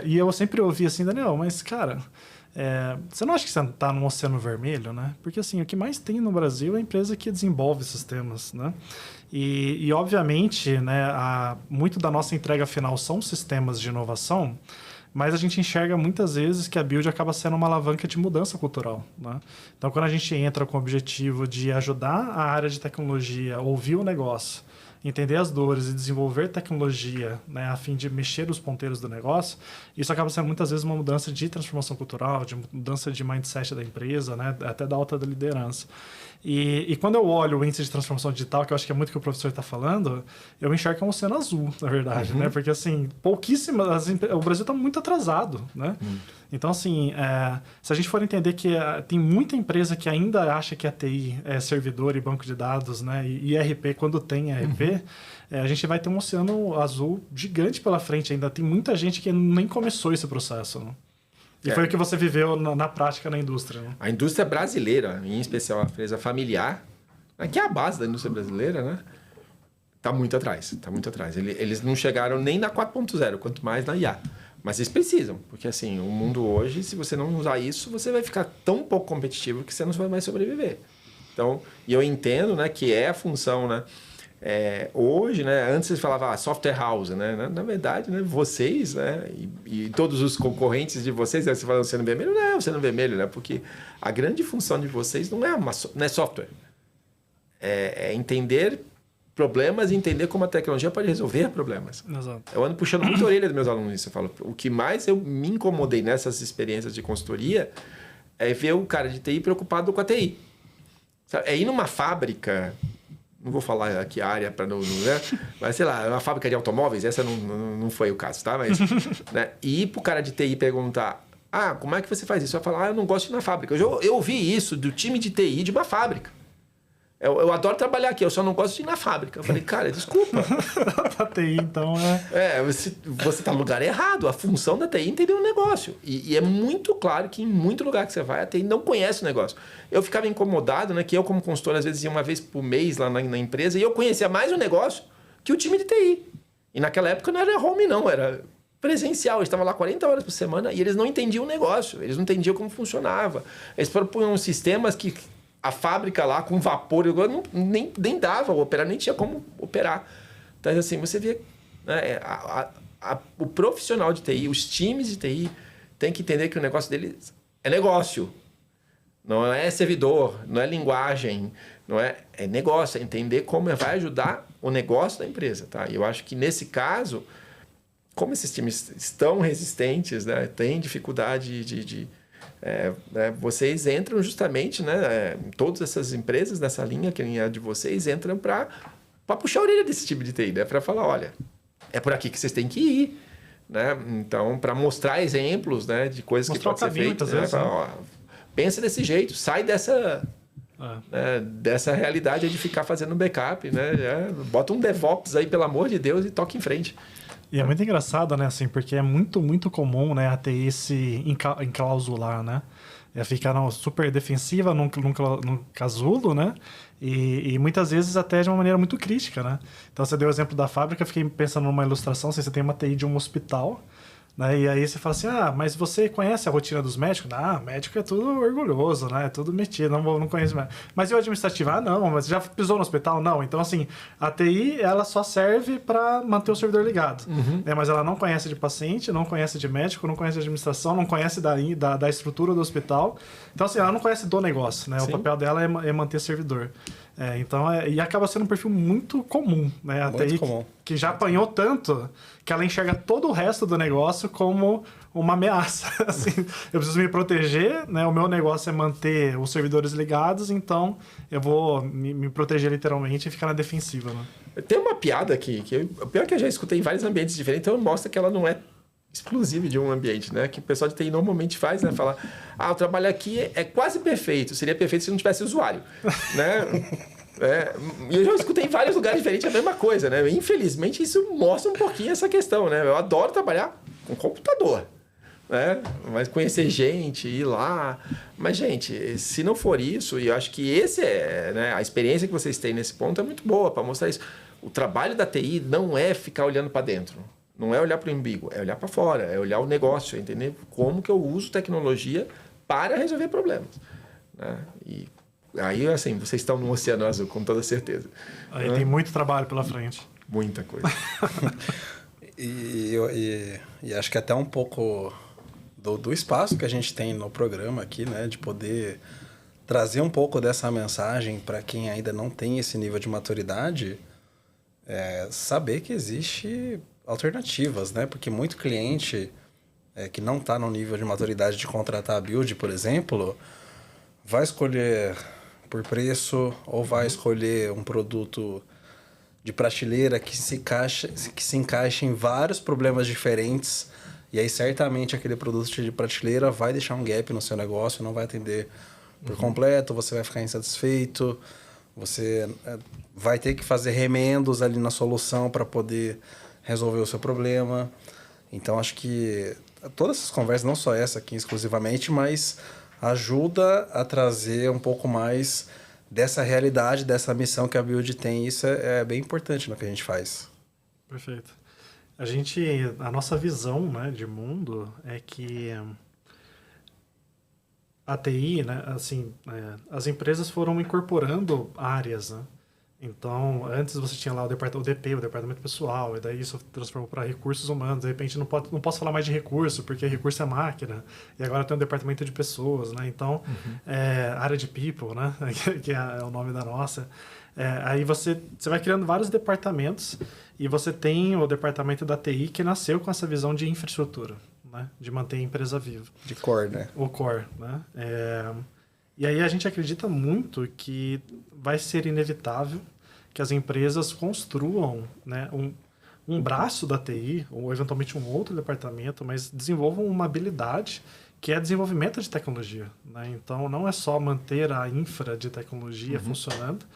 e eu sempre ouvi assim, Daniel, mas, cara, você não acha que você tá num oceano vermelho, né? Porque, assim, o que mais tem no Brasil é a empresa que desenvolve sistemas, né? E obviamente, né, muito da nossa entrega final são sistemas de inovação, mas a gente enxerga muitas vezes que a Build acaba sendo uma alavanca de mudança cultural, né? Então, quando a gente entra com o objetivo de ajudar a área de tecnologia a ouvir o negócio entender as dores e desenvolver tecnologia, né, a fim de mexer os ponteiros do negócio, isso acaba sendo muitas vezes uma mudança de transformação cultural, de mudança de mindset da empresa, né, até da alta liderança. E quando eu olho o índice de transformação digital, que eu acho que é muito o que o professor está falando, eu enxergo um oceano azul, na verdade, né? Porque, assim, o Brasil está muito atrasado, né? Então, assim, se a gente for entender que tem muita empresa que ainda acha que a TI é servidor e banco de dados, né? E ERP, quando tem ERP, a gente vai ter um oceano azul gigante pela frente ainda. Tem muita gente que nem começou esse processo, né? E foi o que você viveu na prática na indústria, né? A indústria brasileira, em especial a empresa familiar, que é a base da indústria brasileira, né? Tá muito atrás, tá muito atrás. Eles não chegaram nem na 4.0, quanto mais na IA. Mas eles precisam, porque assim, o mundo hoje, se você não usar isso, você vai ficar tão pouco competitivo que você não vai mais sobreviver. Então, e eu entendo, né, que é a função, né? Hoje, né, antes você falava software house, né? Na verdade, né, vocês, né, e todos os concorrentes de vocês, né, você fala oceano vermelho, não é oceano vermelho, né? Porque a grande função de vocês não é software. É entender problemas e entender como a tecnologia pode resolver problemas. Exato. Eu ando puxando muito a orelha dos meus alunos isso. Eu falo, o que mais eu me incomodei nessas experiências de consultoria é ver o cara de TI preocupado com a TI. Sabe? É ir numa fábrica, não vou falar aqui a área para não, né? Mas sei lá, uma fábrica de automóveis, essa não foi o caso, tá? Mas, né? E ir pro cara de TI perguntar, como é que você faz isso? Vai falar, eu não gosto de ir na fábrica. Eu ouvi isso do time de TI de uma fábrica. Eu adoro trabalhar aqui, eu só não gosto de ir na fábrica. Eu falei, cara, desculpa. A TI, então, você tá no lugar errado. A função da TI é entender o negócio. E é muito claro que em muito lugar que você vai, a TI não conhece o negócio. Eu ficava incomodado, né? Que eu, como consultor, às vezes ia uma vez por mês lá na empresa e eu conhecia mais o negócio que o time de TI. E naquela época não era home, não. Era presencial. Eles estavam lá 40 horas por semana e eles não entendiam o negócio. Eles não entendiam como funcionava. Eles propunham sistemas que a fábrica lá com vapor nem dava operar, nem tinha como operar. Então, assim, você vê, né, o profissional de TI, os times de TI, tem que entender que o negócio deles é negócio. Não é servidor, não é linguagem, é negócio, é entender como vai ajudar o negócio da empresa. Tá? E eu acho que, nesse caso, como esses times estão resistentes, né, têm dificuldade vocês entram justamente, né? Todas essas empresas nessa linha, que é a de vocês, entram para puxar a orelha desse time de TI, né? Para falar, olha, é por aqui que vocês têm que ir, né? Então, para mostrar exemplos, né, de coisas que pode ser feito, né? Pensa desse jeito, sai dessa dessa realidade de ficar fazendo backup, né? Bota um DevOps aí, pelo amor de Deus, e toca em frente. E é muito engraçado, né, assim, porque é muito, muito comum, né, a TI se enclausular, né? Ficar super defensiva num casulo, né? E muitas vezes até de uma maneira muito crítica, né? Então, você deu o exemplo da fábrica, eu fiquei pensando numa ilustração, se você tem uma TI de um hospital, né? E aí você fala assim, mas você conhece a rotina dos médicos? Médico é tudo orgulhoso, né? É tudo metido, não conheço mais. Mas e o administrativo? Não, mas já pisou no hospital? Não. Então, assim, a TI, ela só serve para manter o servidor ligado. Né? Mas ela não conhece de paciente, não conhece de médico, não conhece de administração, não conhece da estrutura do hospital. Então, assim, ela não conhece do negócio, né? Sim. O papel dela é manter servidor. Então, e acaba sendo um perfil muito comum, né? A TI que já apanhou tanto que ela enxerga todo o resto do negócio como uma ameaça. Assim, eu preciso me proteger, né? O meu negócio é manter os servidores ligados, então eu vou me proteger literalmente e ficar na defensiva, né? Tem uma piada aqui, o pior é que eu já escutei em vários ambientes diferentes, então mostra que ela não é exclusiva de um ambiente, né? Que o pessoal de TI normalmente faz, né? Falar, o trabalho aqui é quase perfeito, seria perfeito se não tivesse usuário, né? E eu já escutei em vários lugares diferentes a mesma coisa, né? Infelizmente, isso mostra um pouquinho essa questão, né? Eu adoro trabalhar com computador, né? Mas conhecer gente, ir lá... Mas, gente, se não for isso, e eu acho que né? A experiência que vocês têm nesse ponto é muito boa para mostrar isso. O trabalho da TI não é ficar olhando para dentro. Não é olhar para o umbigo, é olhar para fora, é olhar o negócio, é entender como que eu uso tecnologia para resolver problemas. Né? E aí, assim, vocês estão no oceano azul, com toda certeza. Aí tem muito trabalho pela frente. Muita coisa. e acho que até um pouco do espaço que a gente tem no programa aqui, né? De poder trazer um pouco dessa mensagem para quem ainda não tem esse nível de maturidade. saber que existe alternativas, né? Porque muito cliente que não está no nível de maturidade de contratar a Build, por exemplo, vai escolher por preço ou vai escolher um produto de prateleira que se encaixa em vários problemas diferentes. E aí, certamente, aquele produto de prateleira vai deixar um gap no seu negócio, não vai atender por completo, você vai ficar insatisfeito, você vai ter que fazer remendos ali na solução para poder resolver o seu problema. Então, acho que todas essas conversas, não só essa aqui exclusivamente, mas ajuda a trazer um pouco mais dessa realidade, dessa missão que a Build tem. Isso é bem importante no que a gente faz. Perfeito. A nossa visão, né, de mundo é que a TI, né, assim, as empresas foram incorporando áreas, né? Então, antes você tinha lá o DP, o departamento pessoal, e daí isso transformou para recursos humanos. De repente, não posso falar mais de recurso, porque recurso é máquina. E agora tem um departamento de pessoas, né? Então, área de people, né? Que é o nome da nossa. Aí você vai criando vários departamentos e você tem o departamento da TI que nasceu com essa visão de infraestrutura, né? De manter a empresa viva. De core, né? O core, né? E aí a gente acredita muito que vai ser inevitável que as empresas construam, né, um braço da TI, ou eventualmente um outro departamento, mas desenvolvam uma habilidade que é desenvolvimento de tecnologia, né? Então, não é só manter a infra de tecnologia funcionando,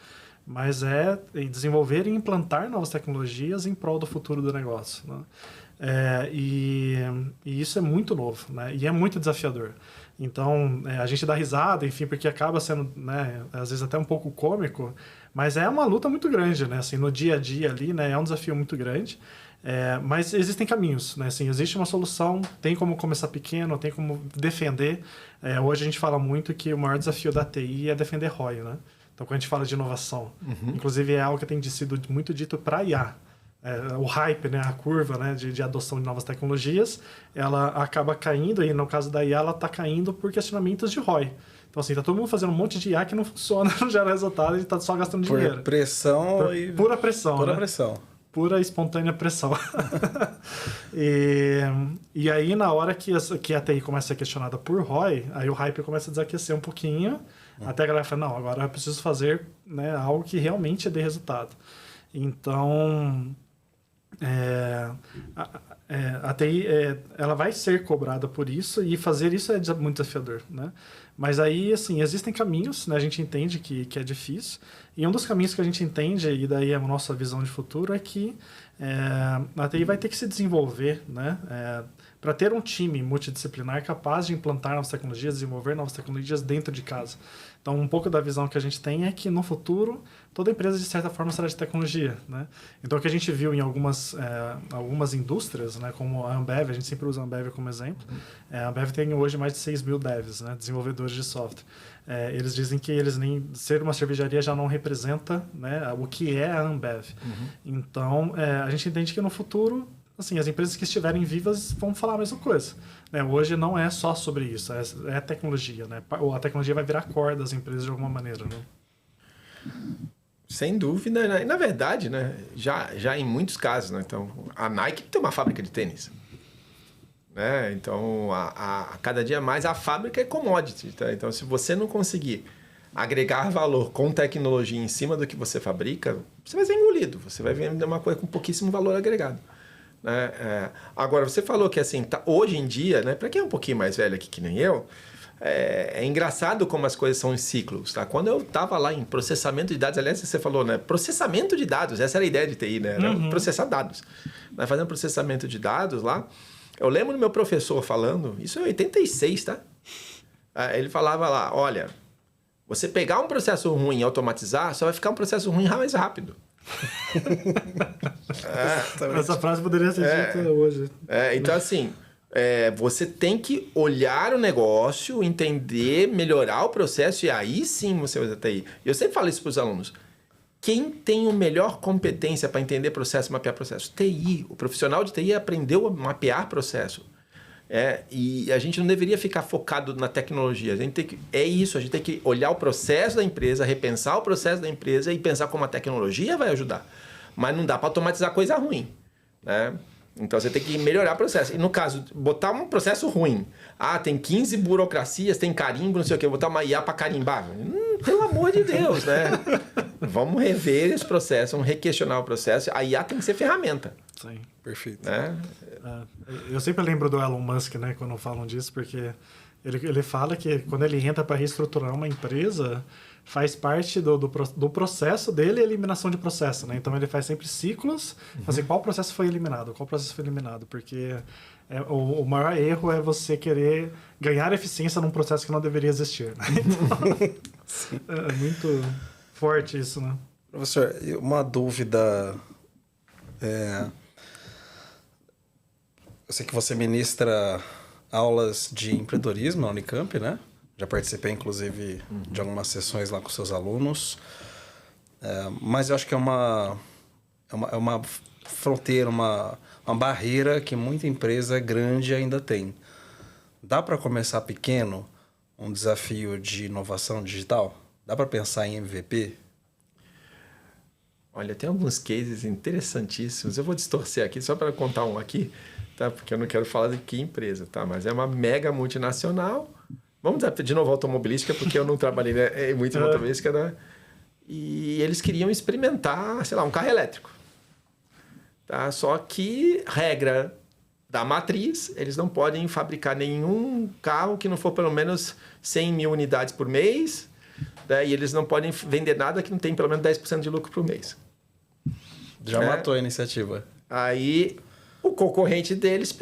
mas é desenvolver e implantar novas tecnologias em prol do futuro do negócio, né? E isso é muito novo, né? E é muito desafiador. Então, a gente dá risada, enfim, porque acaba sendo, né, às vezes até um pouco cômico, mas é uma luta muito grande, né? Assim, no dia a dia ali, né, é um desafio muito grande. Mas existem caminhos, né? Assim, existe uma solução, tem como começar pequeno, tem como defender. Hoje a gente fala muito que o maior desafio da TI é defender ROI, né? Então, quando a gente fala de inovação, inclusive é algo que tem sido muito dito para IA. O hype, né, a curva, né, de adoção de novas tecnologias, ela acaba caindo, e no caso da IA ela está caindo por questionamentos de ROI. Então, assim, tá todo mundo fazendo um monte de IA que não funciona, não gera resultado, e tá só gastando dinheiro. Por pressão pura pressão, Pura né? pressão. Pura espontânea pressão. E aí, na hora que a TI começa a ser questionada por ROI, aí o hype começa a desaquecer um pouquinho, até a galera fala, não, agora eu preciso fazer, né, algo que realmente dê resultado. Então, a TI ela vai ser cobrada por isso, e fazer isso é muito desafiador, né? Mas aí, assim, existem caminhos, né? A gente entende que é difícil, e um dos caminhos que a gente entende, e daí é a nossa visão de futuro, é que a TI vai ter que se desenvolver, né? Para ter um time multidisciplinar capaz de implantar novas tecnologias, desenvolver novas tecnologias dentro de casa. Então, um pouco da visão que a gente tem é que, no futuro, toda empresa, de certa forma, será de tecnologia, né? Então, o que a gente viu em algumas indústrias, né, como a Ambev, a gente sempre usa a Ambev como exemplo. A Ambev tem hoje mais de 6 mil devs, né, desenvolvedores de software. Eles dizem que ser uma cervejaria já não representa, né, o que é a Ambev. Então, a gente entende que, no futuro, assim, as empresas que estiverem vivas vão falar a mesma coisa, né? Hoje não é só sobre isso, é tecnologia, né? A tecnologia vai virar core das empresas de alguma maneira, né? Sem dúvida, né? E, na verdade, né, já em muitos casos, né? Então, a Nike tem uma fábrica de tênis, né? Então, a cada dia mais a fábrica é commodity, tá? Então, se você não conseguir agregar valor com tecnologia em cima do que você fabrica, você vai ser engolido, você vai vender uma coisa com pouquíssimo valor agregado. Agora, você falou que assim, hoje em dia, né, para quem é um pouquinho mais velho aqui que nem eu, é engraçado como as coisas são em ciclos. Tá? Quando eu estava lá em processamento de dados, aliás, você falou, né, processamento de dados, essa era a ideia de TI, né? Processar dados. Fazendo processamento de dados lá, eu lembro do meu professor falando, isso é 86, tá? Ele falava lá, olha, você pegar um processo ruim e automatizar, só vai ficar um processo ruim mais rápido. Essa frase poderia ser dita hoje. Então, assim, você tem que olhar o negócio, entender, melhorar o processo, e aí sim você usa TI. Eu sempre falo isso para os alunos. Quem tem a melhor competência para entender processo, mapear processo? TI. O profissional de TI aprendeu a mapear processo. E a gente não deveria ficar focado na tecnologia. A gente tem que, a gente tem que olhar o processo da empresa, repensar o processo da empresa e pensar como a tecnologia vai ajudar. Mas não dá para automatizar coisa ruim, né? Então você tem que melhorar o processo. E no caso, botar um processo ruim. Tem 15 burocracias, tem carimbo, não sei o quê. Botar uma IA para carimbar. Pelo amor de Deus, né? Vamos rever esse processo, vamos requestionar o processo. A IA tem que ser ferramenta. Sim. Perfeito. Né? Eu sempre lembro do Elon Musk, né, quando falam disso, porque ele fala que quando ele entra para reestruturar uma empresa, faz parte do processo dele a eliminação de processo, né? Então ele faz sempre ciclos, assim, qual processo foi eliminado, porque o maior erro é você querer ganhar eficiência num processo que não deveria existir, né? Então, é muito forte isso, né? Professor, uma dúvida. Eu sei que você ministra aulas de empreendedorismo na Unicamp, né? Já participei, inclusive, de algumas sessões lá com seus alunos. Mas eu acho que é uma fronteira, uma barreira que muita empresa grande ainda tem. Dá para começar pequeno um desafio de inovação digital? Dá para pensar em MVP? Olha, tem alguns cases interessantíssimos. Eu vou distorcer aqui só para contar um aqui, tá? Porque eu não quero falar de que empresa, tá? Mas é uma mega multinacional. Vamos dizer de novo automobilística, porque eu não trabalhei muito em automobilística, né? E eles queriam experimentar, sei lá, um carro elétrico. Tá? Só que, regra da matriz, eles não podem fabricar nenhum carro que não for pelo menos 100 mil unidades por mês, né? E eles não podem vender nada que não tem pelo menos 10% de lucro por mês. Já matou a iniciativa. Aí, o concorrente deles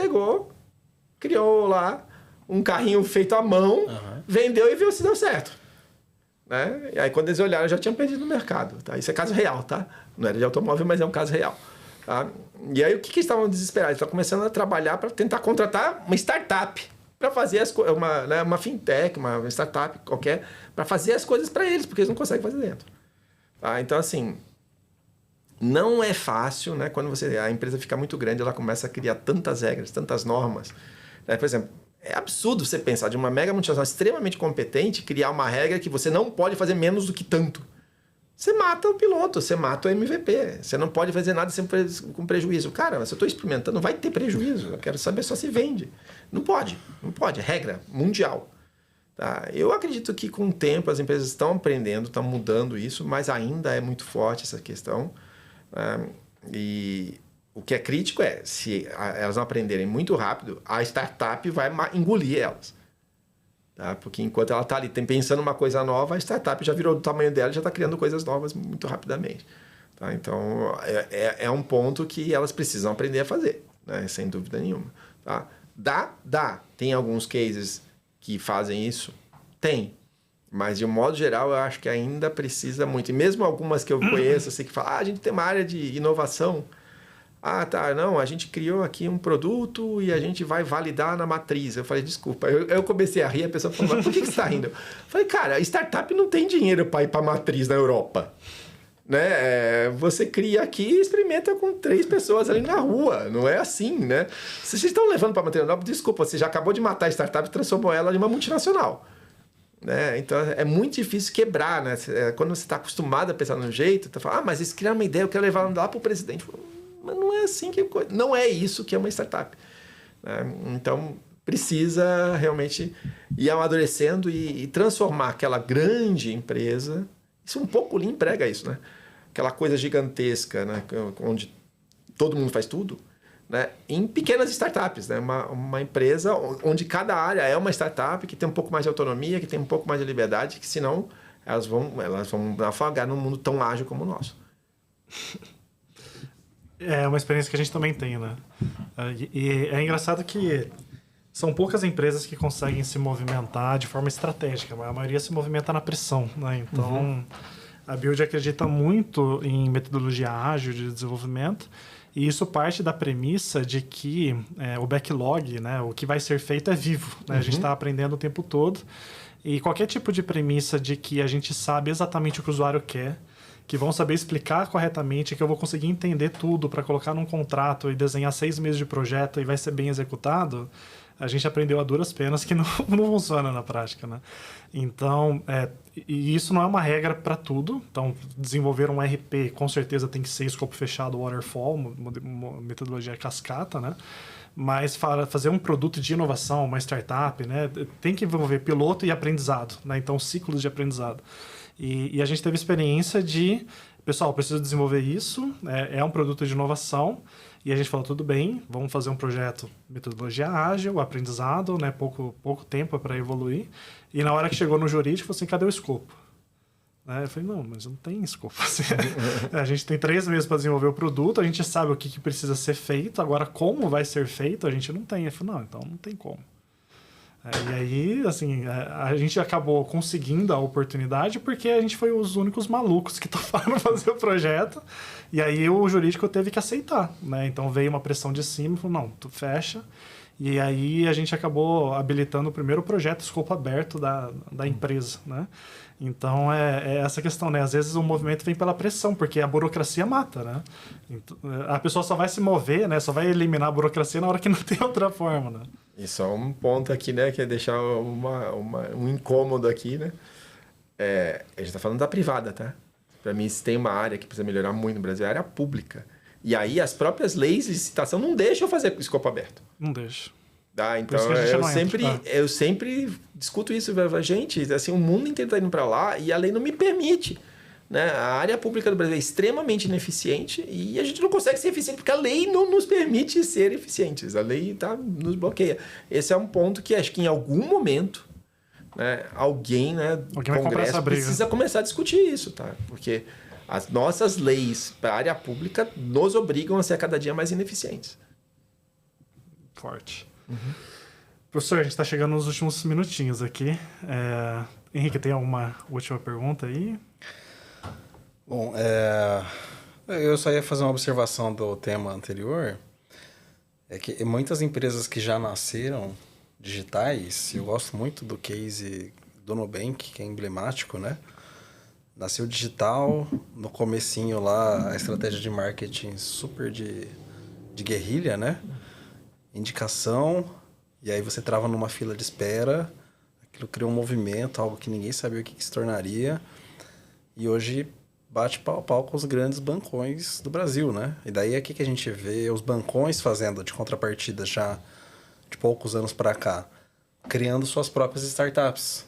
criou lá um carrinho feito à mão, vendeu e viu se deu certo. Né? E aí, quando eles olharam, já tinham perdido no mercado. Tá? Isso é caso real, tá? Não era de automóvel, mas é um caso real. Tá? E aí, o que eles estavam desesperados? Eles estavam começando a trabalhar para tentar contratar uma startup para fazer uma fintech, uma startup qualquer, para fazer as coisas para eles, porque eles não conseguem fazer dentro. Tá? Então, assim, não é fácil, né? Quando a empresa fica muito grande, ela começa a criar tantas regras, tantas normas. Né? Por exemplo, é absurdo você pensar de uma mega multinacional extremamente competente criar uma regra que você não pode fazer menos do que tanto. Você mata o piloto, você mata o MVP. Você não pode fazer nada com prejuízo. Cara, se eu estou experimentando, não vai ter prejuízo. Eu quero saber só se vende. Não pode. É regra mundial. Tá? Eu acredito que com o tempo as empresas estão aprendendo, estão mudando isso, mas ainda é muito forte essa questão. E o que é crítico é, se elas não aprenderem muito rápido, a startup vai engolir elas. Tá? Porque enquanto ela está ali pensando uma coisa nova, a startup já virou do tamanho dela e já está criando coisas novas muito rapidamente. Tá? Então, é um ponto que elas precisam aprender a fazer, né? Sem dúvida nenhuma. Tá? Dá. Tem alguns cases que fazem isso? Tem. Mas, de um modo geral, eu acho que ainda precisa muito. E mesmo algumas que eu conheço, assim, que falam, a gente tem uma área de inovação. Não, a gente criou aqui um produto e a gente vai validar na matriz. Eu falei, desculpa. Eu comecei a rir, a pessoa falou, mas por que você está rindo? Eu falei, cara, startup não tem dinheiro para ir para a matriz na Europa. Né? Você cria aqui e experimenta com 3 pessoas ali na rua. Não é assim, né? Se vocês estão levando para a matriz na Europa, desculpa, você já acabou de matar a startup e transformou ela em uma multinacional. Né? Então, é muito difícil quebrar, né? Quando você está acostumado a pensar no jeito, você fala, mas eles criaram uma ideia, eu quero levar lá para o presidente. Mas não é assim não é isso que é uma startup. Né? Então, precisa realmente ir amadurecendo e transformar aquela grande empresa. Isso um pouco o Lean prega isso, né? Aquela coisa gigantesca, né? Onde todo mundo faz tudo, né? Em pequenas startups, né? Uma empresa onde cada área é uma startup que tem um pouco mais de autonomia, que tem um pouco mais de liberdade, que senão elas vão naufragar num mundo tão ágil como o nosso. É uma experiência que a gente também tem, né? E é engraçado que são poucas empresas que conseguem se movimentar de forma estratégica, mas a maioria se movimenta na pressão, né? Então, a Build acredita muito em metodologia ágil de desenvolvimento, e isso parte da premissa de que o backlog, né, o que vai ser feito é vivo, né? A gente está aprendendo o tempo todo, e qualquer tipo de premissa de que a gente sabe exatamente o que o usuário quer, que vão saber explicar corretamente, que eu vou conseguir entender tudo para colocar num contrato e desenhar 6 meses de projeto e vai ser bem executado, a gente aprendeu a duras penas que não, não funciona na prática, né? Então, e isso não é uma regra para tudo. Então, desenvolver um RP com certeza tem que ser escopo fechado, waterfall, metodologia cascata, né? Mas fazer um produto de inovação, uma startup, né? Tem que envolver piloto e aprendizado, né? Então, ciclos de aprendizado. E a gente teve experiência de... Pessoal, preciso desenvolver isso, é um produto de inovação, e a gente falou, tudo bem, vamos fazer um projeto metodologia ágil, aprendizado, né, pouco tempo para evoluir, e na hora que chegou no jurídico, falou assim, cadê o escopo? Eu falei, não, mas não tem escopo. A gente tem 3 meses para desenvolver o produto, a gente sabe o que precisa ser feito, agora como vai ser feito, a gente não tem. Eu falei, não, então não tem como. E aí, assim, a gente acabou conseguindo a oportunidade porque a gente foi os únicos malucos que toparam fazer o projeto. E aí o jurídico teve que aceitar, né? Então veio uma pressão de cima e falou, não, tu fecha. E aí a gente acabou habilitando o primeiro projeto escopo aberto da empresa, né? Então é essa questão, né? Às vezes o movimento vem pela pressão, porque a burocracia mata, né? Então, a pessoa só vai se mover, né? Só vai eliminar a burocracia na hora que não tem outra forma, né? E só um ponto aqui, né? Que é deixar um incômodo aqui, né? A gente tá falando da privada, tá? Para mim, se tem uma área que precisa melhorar muito no Brasil, é a área pública. E aí as próprias leis de licitação não deixam fazer escopo aberto. Não deixa. Então eu sempre discuto isso. Gente, assim, o mundo inteiro está indo para lá e a lei não me permite. Né? A área pública do Brasil é extremamente ineficiente e a gente não consegue ser eficiente porque a lei não nos permite ser eficientes. A lei nos bloqueia. Esse é um ponto que acho que em algum momento, né, alguém do Congresso precisa começar a discutir isso. Tá? Porque as nossas leis para a área pública nos obrigam a ser cada dia mais ineficientes. Forte. Uhum. Professor, a gente está chegando nos últimos minutinhos aqui. Henrique, tem alguma última pergunta aí? Bom, eu só ia fazer uma observação do tema anterior. É que muitas empresas que já nasceram digitais, eu gosto muito do case do Nubank, que é emblemático, né? Nasceu digital, no comecinho lá, a estratégia de marketing super de guerrilha, né? Indicação, e aí você trava numa fila de espera, aquilo criou um movimento, algo que ninguém sabia o que se tornaria, e hoje bate pau a pau com os grandes bancões do Brasil, né? E daí aqui que a gente vê os bancões fazendo de contrapartida já de poucos anos para cá, criando suas próprias startups.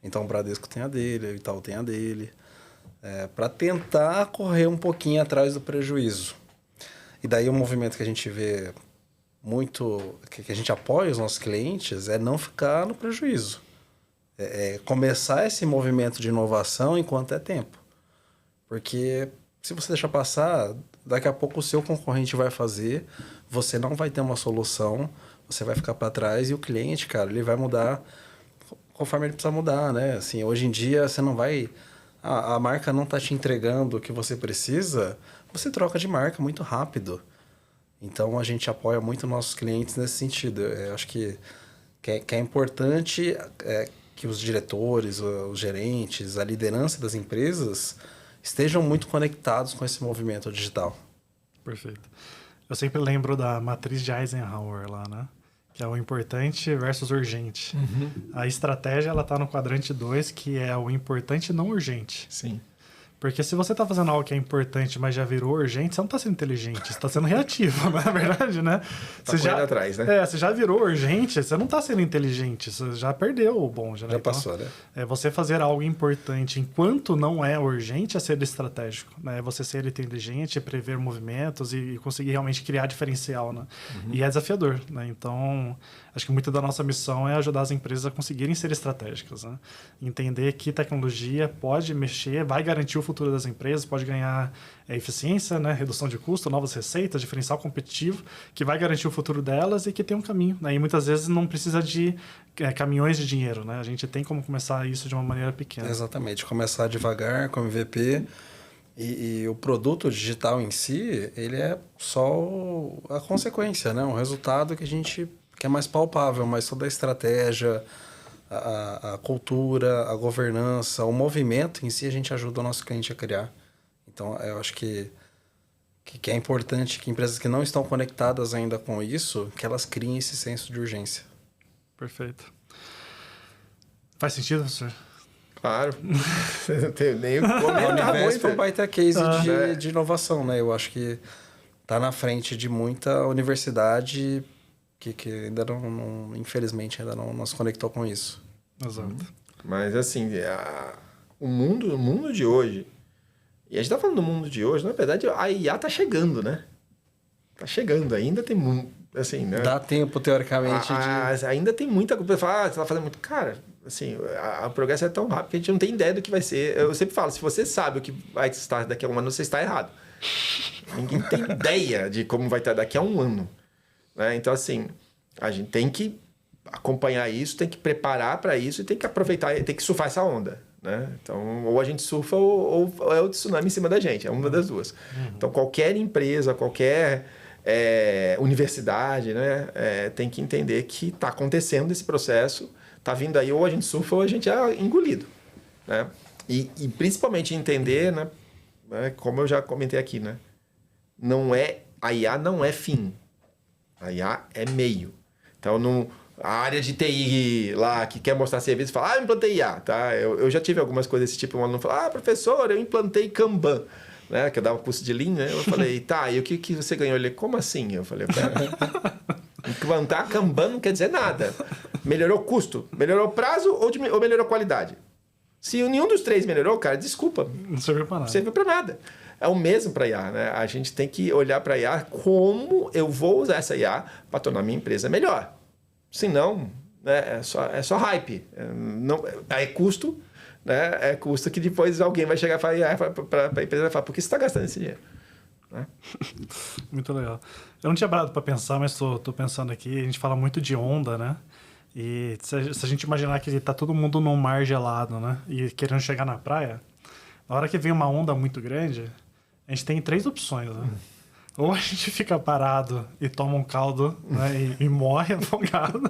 Então o Bradesco tem a dele, o Itaú tem a dele, para tentar correr um pouquinho atrás do prejuízo. E daí o movimento que a gente vê muito, que a gente apoia os nossos clientes, é não ficar no prejuízo. Começar esse movimento de inovação enquanto é tempo. Porque se você deixar passar, daqui a pouco o seu concorrente vai fazer, você não vai ter uma solução, você vai ficar para trás e o cliente, cara, ele vai mudar conforme ele precisa mudar, né? Assim, hoje em dia você não vai... A marca não está te entregando o que você precisa, você troca de marca muito rápido. Então, a gente apoia muito nossos clientes nesse sentido. Eu acho que é importante que os diretores, os gerentes, a liderança das empresas estejam muito conectados com esse movimento digital. Perfeito. Eu sempre lembro da matriz de Eisenhower lá, né? Que é o importante versus urgente. Uhum. A estratégia ela está no quadrante 2, que é o importante não urgente. Sim. Porque se você está fazendo algo que é importante, mas já virou urgente, você não está sendo inteligente, você está sendo reativo, na verdade, né? Tá correndo atrás, né? Você já virou urgente, você não está sendo inteligente, você já perdeu o bonde, né? Já passou, né? Você fazer algo importante enquanto não é urgente é ser estratégico, né? Você ser inteligente, prever movimentos e conseguir realmente criar diferencial, né? Uhum. E é desafiador, né? Então, acho que muito da nossa missão é ajudar as empresas a conseguirem ser estratégicas, né? Entender que tecnologia pode mexer, vai garantir o futuro das empresas, pode ganhar eficiência, né? Redução de custo, novas receitas, diferencial competitivo, que vai garantir o futuro delas e que tem um caminho, né? E muitas vezes não precisa de caminhões de dinheiro, né? A gente tem como começar isso de uma maneira pequena. Exatamente, começar devagar com MVP e o produto digital em si, ele é só a consequência, né? Um resultado que é mais palpável, mas toda a estratégia, a cultura, a governança, o movimento em si, a gente ajuda o nosso cliente a criar. Então, eu acho que é importante que empresas que não estão conectadas ainda com isso, que elas criem esse senso de urgência. Perfeito. Faz sentido, professor? Claro. Não tenho nem o que A comentar Univesp é um muito. baita case de inovação, né? Eu acho que tá na frente de muita universidade que ainda não, infelizmente, ainda não se conectou com isso. Exato. Mas, assim, o mundo de hoje... E a gente tá falando do mundo de hoje, na verdade, a IA tá chegando, né? Tá chegando. Ainda tem muito... Assim, né? Dá tempo, teoricamente, Ainda tem muita coisa. Você tá fazendo muito... Cara, assim, o progresso é tão rápido que a gente não tem ideia do que vai ser. Eu sempre falo, se você sabe o que vai estar daqui a um ano, você está errado. Ninguém tem ideia de como vai estar daqui a um ano. Né? Então, assim, a gente tem que acompanhar isso, tem que preparar para isso e tem que aproveitar, tem que surfar essa onda. Né? Então, ou a gente surfa ou é o tsunami em cima da gente. É uma das duas. Então, qualquer empresa, qualquer... universidade, né? Tem que entender que está acontecendo esse processo, está vindo aí, ou a gente surfa ou a gente é engolido. Né? E principalmente entender, né? Como eu já comentei aqui, né? A IA não é fim, a IA é meio. Então, a área de TI lá que quer mostrar serviço fala, eu implantei IA. Tá? Eu já tive algumas coisas desse tipo, um aluno fala, professor, eu implantei Kanban. Né, que eu dava curso de Lean, né? Eu falei, tá, e o que você ganhou? Ele, como assim? Eu falei, implantar Kanban não quer dizer nada. Melhorou o custo? Melhorou o prazo ou melhorou a qualidade? Se nenhum dos três melhorou, cara, desculpa. Não serviu para nada. Não serviu para nada. É o mesmo para IA, né? A gente tem que olhar para IA como eu vou usar essa IA para tornar minha empresa melhor. Senão, né, é só hype. É custo... Né? É custo que depois alguém vai chegar para a empresa e vai falar, por que você está gastando esse dinheiro? Né? Muito legal. Eu não tinha parado para pensar, mas tô pensando aqui, a gente fala muito de onda, né? E se a gente imaginar que tá todo mundo num mar gelado, né? E querendo chegar na praia, na hora que vem uma onda muito grande, a gente tem 3 opções, né? Ou a gente fica parado e toma um caldo, né? e morre afogado.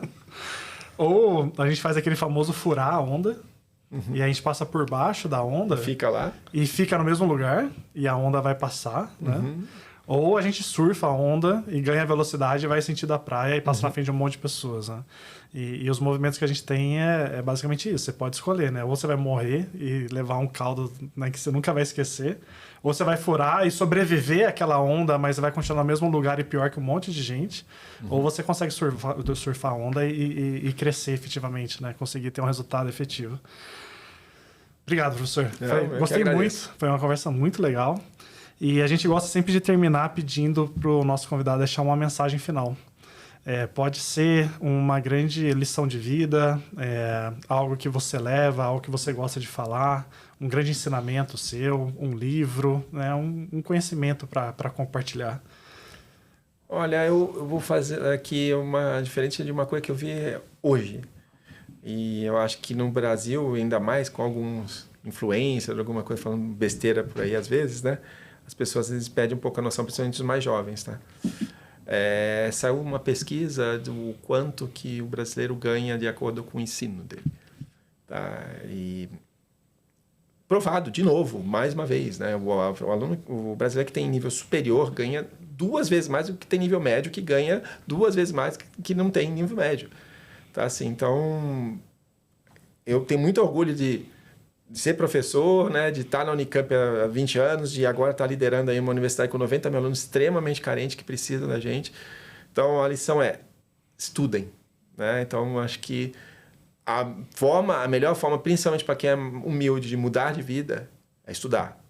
Ou a gente faz aquele famoso furar a onda, e a gente passa por baixo da onda. Fica lá. E fica no mesmo lugar. E a onda vai passar, né? Ou a gente surfa a onda e ganha velocidade e vai sentido a praia e passa na frente de um monte de pessoas, né? E os movimentos que a gente tem é basicamente isso. Você pode escolher, né? Ou você vai morrer e levar um caldo, né, que você nunca vai esquecer. Ou você vai furar e sobreviver àquela onda, mas vai continuar no mesmo lugar e pior que um monte de gente. Ou você consegue surfar a onda e crescer efetivamente, né? Conseguir ter um resultado efetivo. Obrigado, professor. Gostei muito. Foi uma conversa muito legal. E a gente gosta sempre de terminar pedindo para o nosso convidado deixar uma mensagem final. Pode ser uma grande lição de vida, algo que você leva, algo que você gosta de falar, um grande ensinamento seu, um livro, né, um conhecimento para compartilhar. Olha, eu vou fazer aqui uma diferente de uma coisa que eu vi hoje. E eu acho que no Brasil, ainda mais com alguns influencers, alguma coisa falando besteira por aí às vezes, né? As pessoas às vezes perdem um pouco a noção, principalmente os mais jovens, tá? Saiu uma pesquisa do quanto que o brasileiro ganha de acordo com o ensino dele. Tá? E provado, de novo, mais uma vez, né? O brasileiro que tem nível superior ganha 2 vezes mais do que tem nível médio, que ganha 2 vezes mais que não tem nível médio. Tá? Assim, então, eu tenho muito orgulho de ser professor, né, de estar na Unicamp há 20 anos, de agora estar liderando aí uma universidade com 90 mil alunos extremamente carentes que precisam da gente. Então, a lição é, estudem. Né? Então, acho que a melhor forma, principalmente para quem é humilde, de mudar de vida, é estudar.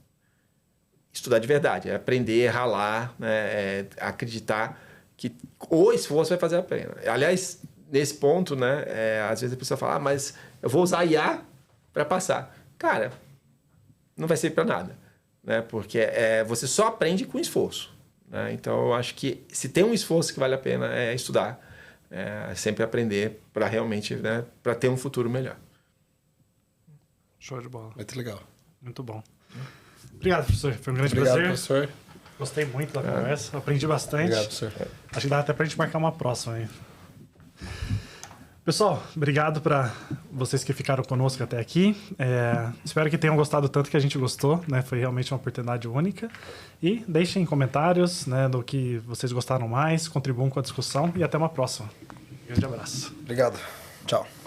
Estudar de verdade, é aprender, ralar, né, acreditar que o esforço vai fazer a pena. Aliás, nesse ponto, né, às vezes a pessoa fala, mas eu vou usar IA para passar. Cara, não vai servir para nada, né? Porque você só aprende com esforço. Né? Então, eu acho que se tem um esforço que vale a pena é estudar, sempre aprender para realmente, né, para ter um futuro melhor. Show de bola. Muito legal. Muito bom. Obrigado, professor. Foi um grande Obrigado, prazer. professor. Gostei muito da conversa. Aprendi bastante. Obrigado, professor. Acho que dá até pra gente marcar uma próxima aí. Pessoal, obrigado para vocês que ficaram conosco até aqui. Espero que tenham gostado tanto que a gente gostou, né? Foi realmente uma oportunidade única. E deixem comentários, né, do que vocês gostaram mais, contribuam com a discussão e até uma próxima. Grande abraço. Obrigado. Tchau.